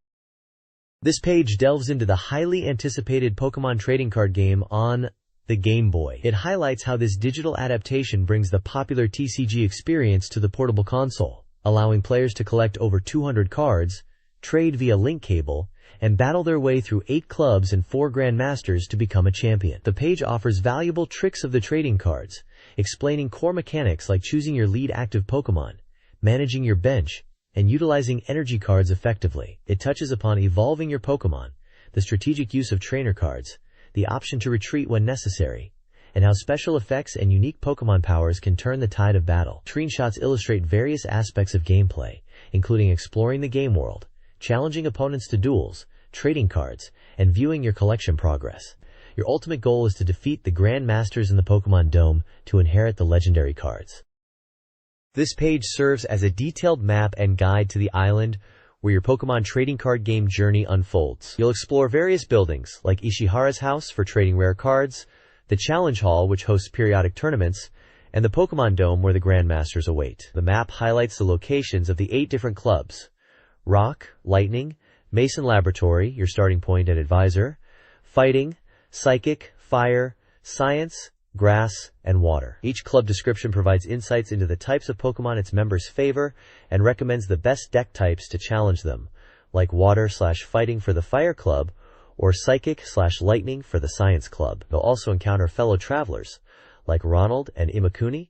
This page delves into the highly anticipated Pokémon trading card game on the Game Boy. It highlights how this digital adaptation brings the popular TCG experience to the portable console, allowing players to collect over 200 cards, trade via link cable, and battle their way through 8 clubs and 4 Grandmasters to become a champion. The page offers valuable tricks of the trading cards, explaining core mechanics like choosing your lead active Pokémon, managing your bench, and utilizing energy cards effectively. It touches upon evolving your Pokémon, the strategic use of trainer cards, the option to retreat when necessary, and how special effects and unique Pokémon powers can turn the tide of battle. Screenshots illustrate various aspects of gameplay, including exploring the game world, challenging opponents to duels, trading cards, and viewing your collection progress. Your ultimate goal is to defeat the Grand Masters in the Pokémon Dome to inherit the legendary cards. This page serves as a detailed map and guide to the island where your Pokémon trading card game journey unfolds. You'll explore various buildings, like Ishihara's house for trading rare cards, the Challenge Hall which hosts periodic tournaments, and the Pokémon Dome where the Grandmasters await. The map highlights the locations of the 8 different clubs: Rock, Lightning, Mason Laboratory, your starting point and advisor, Fighting, Psychic, Fire, Science, Grass, and Water. Each club description provides insights into the types of Pokémon its members favor and recommends the best deck types to challenge them, like Water/Fighting for the Fire Club or Psychic/Lightning for the Science Club. You'll also encounter fellow travelers, like Ronald and Imakuni,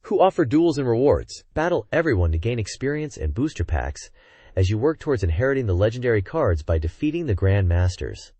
who offer duels and rewards. Battle everyone to gain experience and booster packs as you work towards inheriting the legendary cards by defeating the Grand Masters.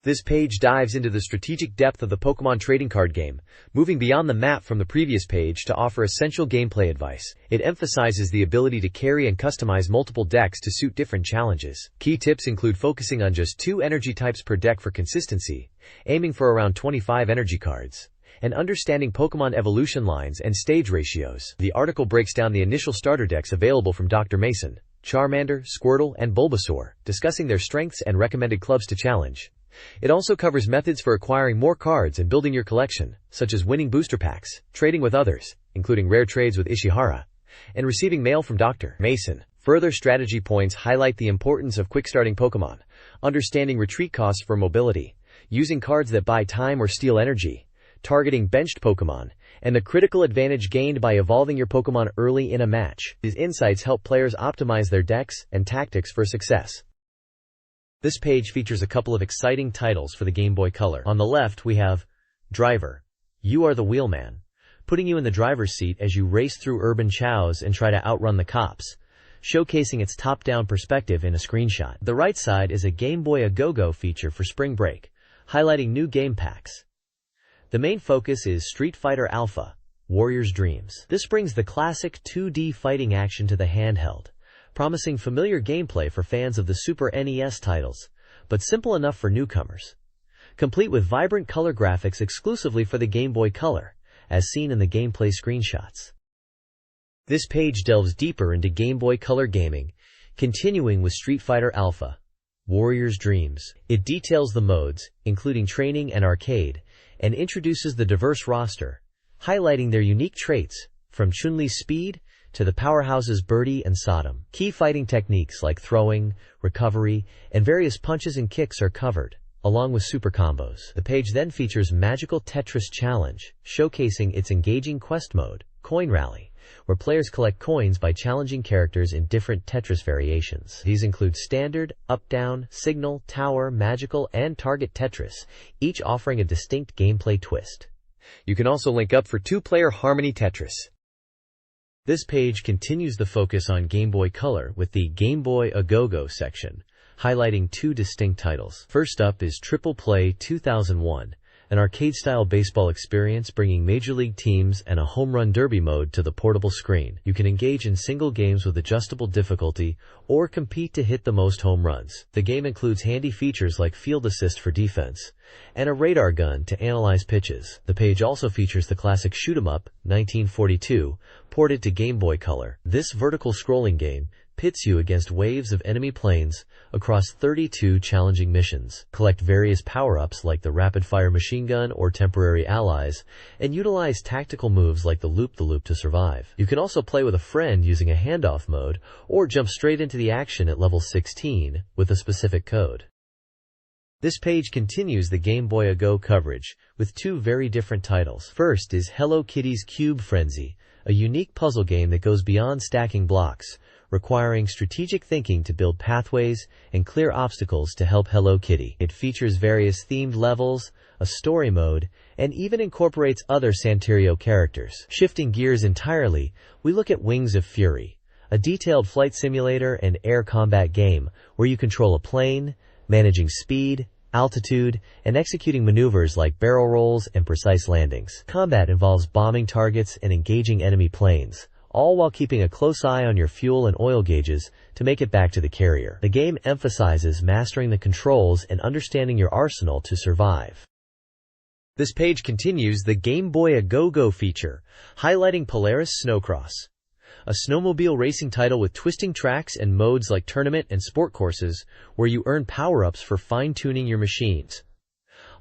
This page dives into the strategic depth of the Pokémon trading card game, moving beyond the map from the previous page to offer essential gameplay advice. It emphasizes the ability to carry and customize multiple decks to suit different challenges. Key tips include focusing on just 2 energy types per deck for consistency, aiming for around 25 energy cards, and understanding Pokémon evolution lines and stage ratios. The article breaks down the initial starter decks available from Dr. Mason, Charmander, Squirtle, and Bulbasaur, discussing their strengths and recommended clubs to challenge. It also covers methods for acquiring more cards and building your collection, such as winning booster packs, trading with others, including rare trades with Ishihara, and receiving mail from Dr. Mason. Further strategy points highlight the importance of quick-starting Pokémon, understanding retreat costs for mobility, using cards that buy time or steal energy, targeting benched Pokémon, and the critical advantage gained by evolving your Pokémon early in a match. These insights help players optimize their decks and tactics for success. This page features a couple of exciting titles for the Game Boy Color. On the left, we have Driver. You are the wheelman, putting you in the driver's seat as you race through urban chows and try to outrun the cops, showcasing its top-down perspective in a screenshot. The right side is a Game Boy A Go-Go feature for Spring Break, highlighting new game packs. The main focus is Street Fighter Alpha, Warrior's Dreams. This brings the classic 2D fighting action to the handheld, promising familiar gameplay for fans of the Super NES titles, but simple enough for newcomers. Complete with vibrant color graphics exclusively for the Game Boy Color, as seen in the gameplay screenshots. This page delves deeper into Game Boy Color gaming, continuing with Street Fighter Alpha, Warrior's Dreams. It details the modes, including training and arcade, and introduces the diverse roster, highlighting their unique traits, from Chun-Li's speed to the powerhouses Birdie and Sodom. Key fighting techniques like throwing, recovery, and various punches and kicks are covered, along with super combos. The page then features Magical Tetris Challenge, showcasing its engaging quest mode, Coin Rally, where players collect coins by challenging characters in different Tetris variations. These include Standard, Up-Down, Signal, Tower, Magical, and Target Tetris, each offering a distinct gameplay twist. You can also link up for 2-player Harmony Tetris. This page continues the focus on Game Boy Color with the Game Boy A Go-Go section, highlighting 2 distinct titles. First up is Triple Play 2001, an arcade-style baseball experience bringing major league teams and a home run derby mode to the portable screen. You can engage in single games with adjustable difficulty or compete to hit the most home runs. The game includes handy features like field assist for defense and a radar gun to analyze pitches. The page also features the classic Shoot 'em Up, 1942, ported to Game Boy Color. This vertical scrolling game pits you against waves of enemy planes across 32 challenging missions. Collect various power-ups like the rapid-fire machine gun or temporary allies, and utilize tactical moves like the loop-the-loop to survive. You can also play with a friend using a handoff mode, or jump straight into the action at level 16 with a specific code. This page continues the Game Boy A Go coverage with 2 very different titles. First is Hello Kitty's Cube Frenzy, a unique puzzle game that goes beyond stacking blocks, requiring strategic thinking to build pathways and clear obstacles to help Hello Kitty. It features various themed levels, a story mode, and even incorporates other Santerio characters. Shifting gears entirely, we look at Wings of Fury, a detailed flight simulator and air combat game where you control a plane, managing speed, altitude, and executing maneuvers like barrel rolls and precise landings. Combat involves bombing targets and engaging enemy planes, all while keeping a close eye on your fuel and oil gauges to make it back to the carrier. The game emphasizes mastering the controls and understanding your arsenal to survive. This page continues the Game Boy A Go-Go feature, highlighting Polaris Snowcross, a snowmobile racing title with twisting tracks and modes like tournament and sport courses, where you earn power-ups for fine-tuning your machines.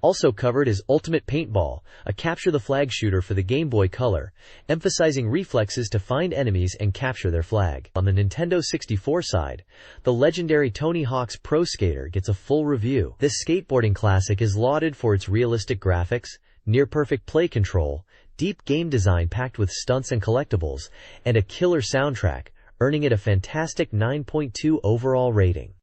Also covered is Ultimate Paintball, a capture-the-flag shooter for the Game Boy Color, emphasizing reflexes to find enemies and capture their flag. On the Nintendo 64 side, the legendary Tony Hawk's Pro Skater gets a full review. This skateboarding classic is lauded for its realistic graphics, near-perfect play control, deep game design packed with stunts and collectibles, and a killer soundtrack, earning it a fantastic 9.2 overall rating.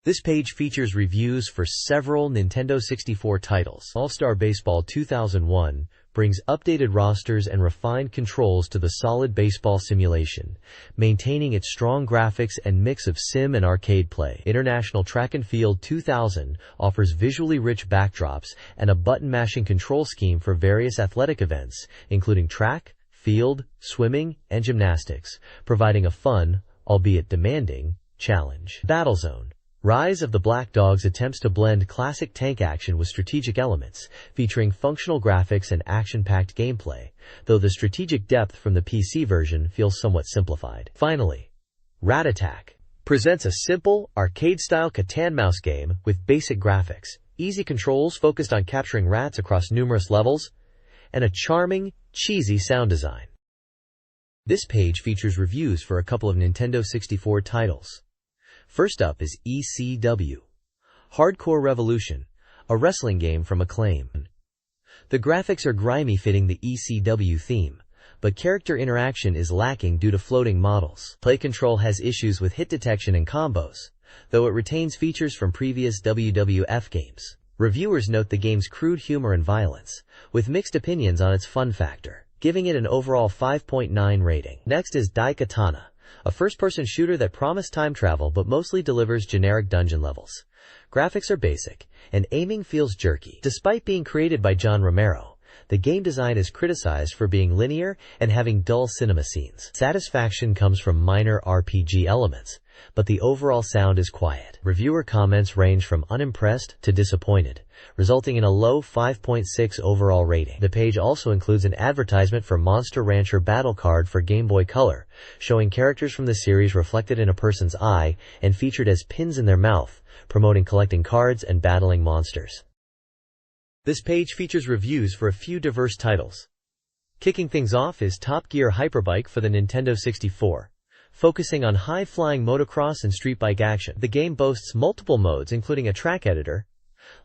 This page features reviews for several Nintendo 64 titles. All-Star Baseball 2001 brings updated rosters and refined controls to the solid baseball simulation, maintaining its strong graphics and mix of sim and arcade play. International Track and Field 2000 offers visually rich backdrops and a button-mashing control scheme for various athletic events, including track, field, swimming, and gymnastics, providing a fun, albeit demanding, challenge. Battlezone Rise of the Black Dogs attempts to blend classic tank action with strategic elements, featuring functional graphics and action-packed gameplay, though the strategic depth from the PC version feels somewhat simplified. Finally, Rat Attack presents a simple, arcade-style Catan mouse game with basic graphics, easy controls focused on capturing rats across numerous levels, and a charming, cheesy sound design. This page features reviews for a couple of Nintendo 64 titles. First up is ECW, Hardcore Revolution, a wrestling game from Acclaim. The graphics are grimy, fitting the ECW theme, but character interaction is lacking due to floating models. Play control has issues with hit detection and combos, though it retains features from previous WWF games. Reviewers note the game's crude humor and violence, with mixed opinions on its fun factor, giving it an overall 5.9 rating. Next is Daikatana, a first-person shooter that promised time travel but mostly delivers generic dungeon levels. Graphics are basic, and aiming feels jerky. Despite being created by John Romero, the game design is criticized for being linear and having dull cinema scenes. Satisfaction comes from minor RPG elements, but the overall sound is quiet. Reviewer comments range from unimpressed to disappointed, resulting in a low 5.6 overall rating. The page also includes an advertisement for Monster Rancher Battle Card for Game Boy Color, showing characters from the series reflected in a person's eye and featured as pins in their mouth, promoting collecting cards and battling monsters. This page features reviews for a few diverse titles. Kicking things off is Top Gear Hyperbike for the Nintendo 64, focusing on high-flying motocross and street bike action. The game boasts multiple modes including a track editor,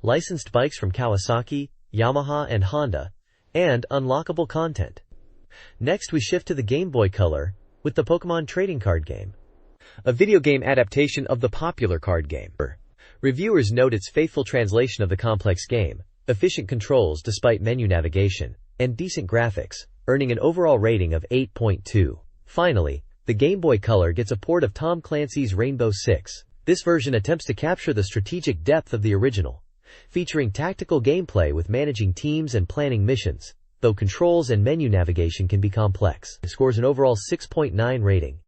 licensed bikes from Kawasaki, Yamaha, and Honda, and unlockable content. Next we shift to the Game Boy Color with the Pokemon trading card game, a video game adaptation of the popular card game. Reviewers note its faithful translation of the complex game, efficient controls despite menu navigation, and decent graphics, earning an overall rating of 8.2. Finally, the Game Boy Color gets a port of Tom Clancy's Rainbow Six. This version attempts to capture the strategic depth of the original, featuring tactical gameplay with managing teams and planning missions, though controls and menu navigation can be complex. It scores an overall 6.9 rating.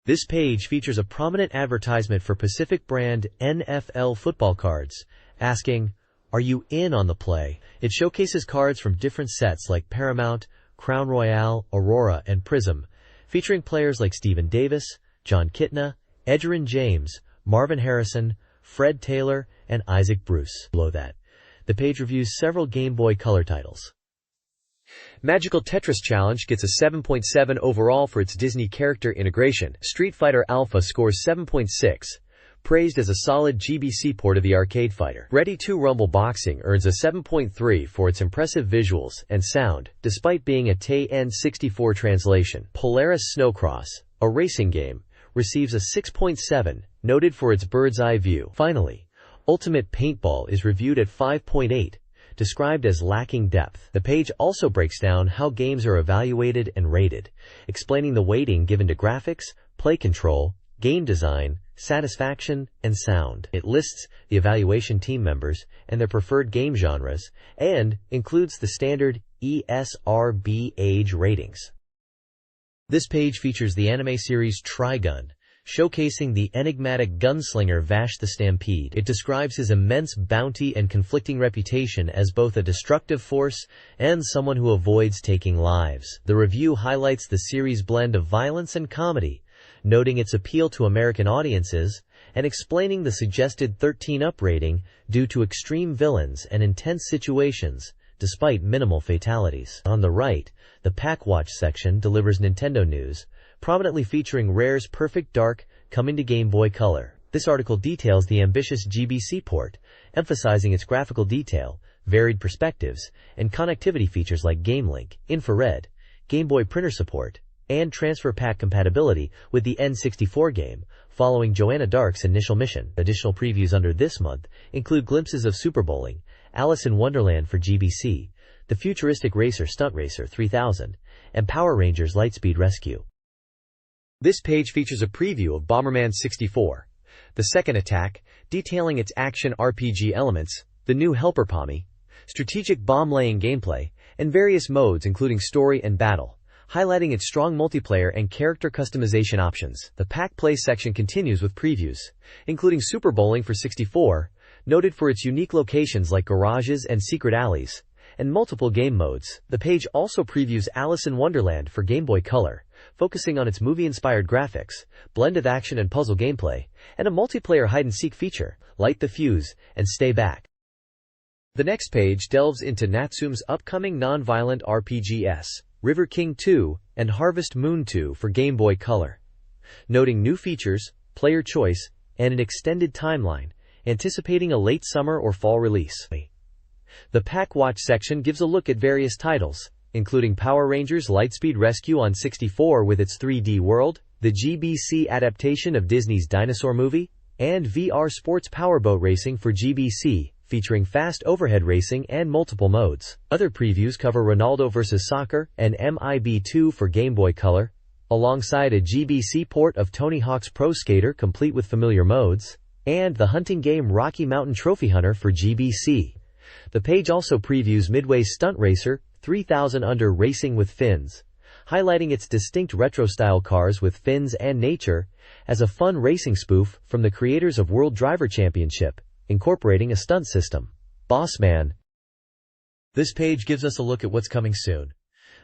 This page features a prominent advertisement for Pacific brand NFL football cards, asking, "Are you in on the play?" It showcases cards from different sets like Paramount, Crown Royale, Aurora, and Prism, featuring players like Stephen Davis, John Kitna, Edgerrin James, Marvin Harrison, Fred Taylor, and Isaac Bruce. Below that, the page reviews several Game Boy Color titles. Magical Tetris Challenge gets a 7.7 overall for its Disney character integration. Street Fighter Alpha scores 7.6, praised as a solid GBC port of the arcade fighter. Ready 2 Rumble Boxing earns a 7.3 for its impressive visuals and sound, despite being a N64 translation. Polaris Snowcross, a racing game, receives a 6.7, noted for its bird's-eye view. Finally, Ultimate Paintball is reviewed at 5.8, described as lacking depth. The page also breaks down how games are evaluated and rated, explaining the weighting given to graphics, play control, game design, satisfaction, and sound. It lists the evaluation team members and their preferred game genres, and includes the standard ESRB age ratings. This page features the anime series Trigun, showcasing the enigmatic gunslinger Vash the Stampede. It describes his immense bounty and conflicting reputation as both a destructive force and someone who avoids taking lives. The review highlights the series' blend of violence and comedy, noting its appeal to American audiences and explaining the suggested 13+ rating due to extreme villains and intense situations, despite minimal fatalities. On the right, the Pack Watch section delivers Nintendo news, prominently featuring Rare's Perfect Dark coming to Game Boy Color. This article details the ambitious GBC port, emphasizing its graphical detail, varied perspectives, and connectivity features like GameLink, infrared, Game Boy printer support, and transfer pack compatibility with the N64 game, following Joanna Dark's initial mission. Additional previews under this month include glimpses of Super Bowling, Alice in Wonderland for GBC, the futuristic racer Stunt Racer 3000, and Power Rangers Lightspeed Rescue. This page features a preview of Bomberman 64, the second attack, detailing its action RPG elements, the new Helper Pommy, strategic bomb-laying gameplay, and various modes including story and battle, highlighting its strong multiplayer and character customization options. The Pack Play section continues with previews, including Super Bowling for 64, noted for its unique locations like garages and secret alleys, and multiple game modes. The page also previews Alice in Wonderland for Game Boy Color, focusing on its movie-inspired graphics, blend of action and puzzle gameplay, and a multiplayer hide-and-seek feature, Light the Fuse, and Stay Back. The next page delves into Natsume's upcoming non-violent RPGs, River King 2 and Harvest Moon 2 for Game Boy Color, noting new features, player choice, and an extended timeline, anticipating a late summer or fall release. The Pack Watch section gives a look at various titles, including Power Rangers Lightspeed Rescue on 64 with its 3D world, the GBC adaptation of Disney's Dinosaur movie, and VR Sports Powerboat Racing for GBC, featuring fast overhead racing and multiple modes. Other previews cover Ronaldo vs. Soccer and MIB2 for Game Boy Color, alongside a GBC port of Tony Hawk's Pro Skater complete with familiar modes, and the hunting game Rocky Mountain Trophy Hunter for GBC. The page also previews Midway's Stunt Racer 3000 under Racing with Fins, highlighting its distinct retro-style cars with fins and nature as a fun racing spoof from the creators of World Driver Championship, incorporating a stunt system. Bossman. This page gives us a look at what's coming soon.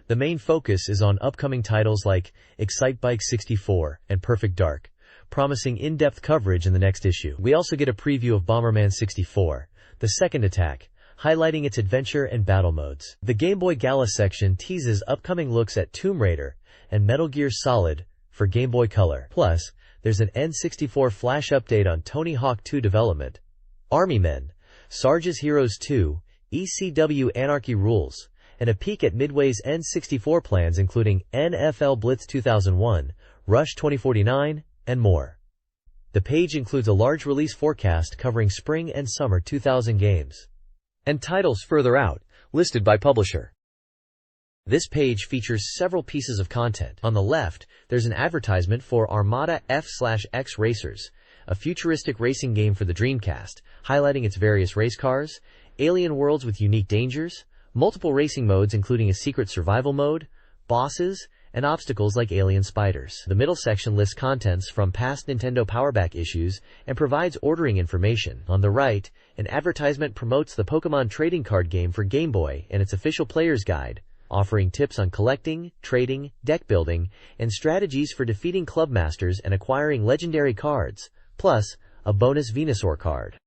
The main focus is on upcoming titles like Excitebike 64 and Perfect Dark, promising in-depth coverage in the next issue. We also get a preview of Bomberman 64, the second attack, highlighting its adventure and battle modes. The Game Boy Gala section teases upcoming looks at Tomb Raider and Metal Gear Solid for Game Boy Color. Plus, there's an N64 flash update on Tony Hawk 2 development, Army Men, Sarge's Heroes 2, ECW Anarchy Rules, and a peek at Midway's N64 plans including NFL Blitz 2001, Rush 2049, and more. The page includes a large release forecast covering spring and summer 2000 games, and titles further out, listed by publisher. This page features several pieces of content. On the left, there's an advertisement for Armada F/X Racers, a futuristic racing game for the Dreamcast, highlighting its various race cars, alien worlds with unique dangers, multiple racing modes including a secret survival mode, bosses, and obstacles like alien spiders. The middle section lists contents from past Nintendo Powerback issues and provides ordering information. On the right, an advertisement promotes the Pokemon trading card game for Game Boy and its official player's guide, offering tips on collecting, trading, deck building, and strategies for defeating club masters and acquiring legendary cards, plus a bonus Venusaur card.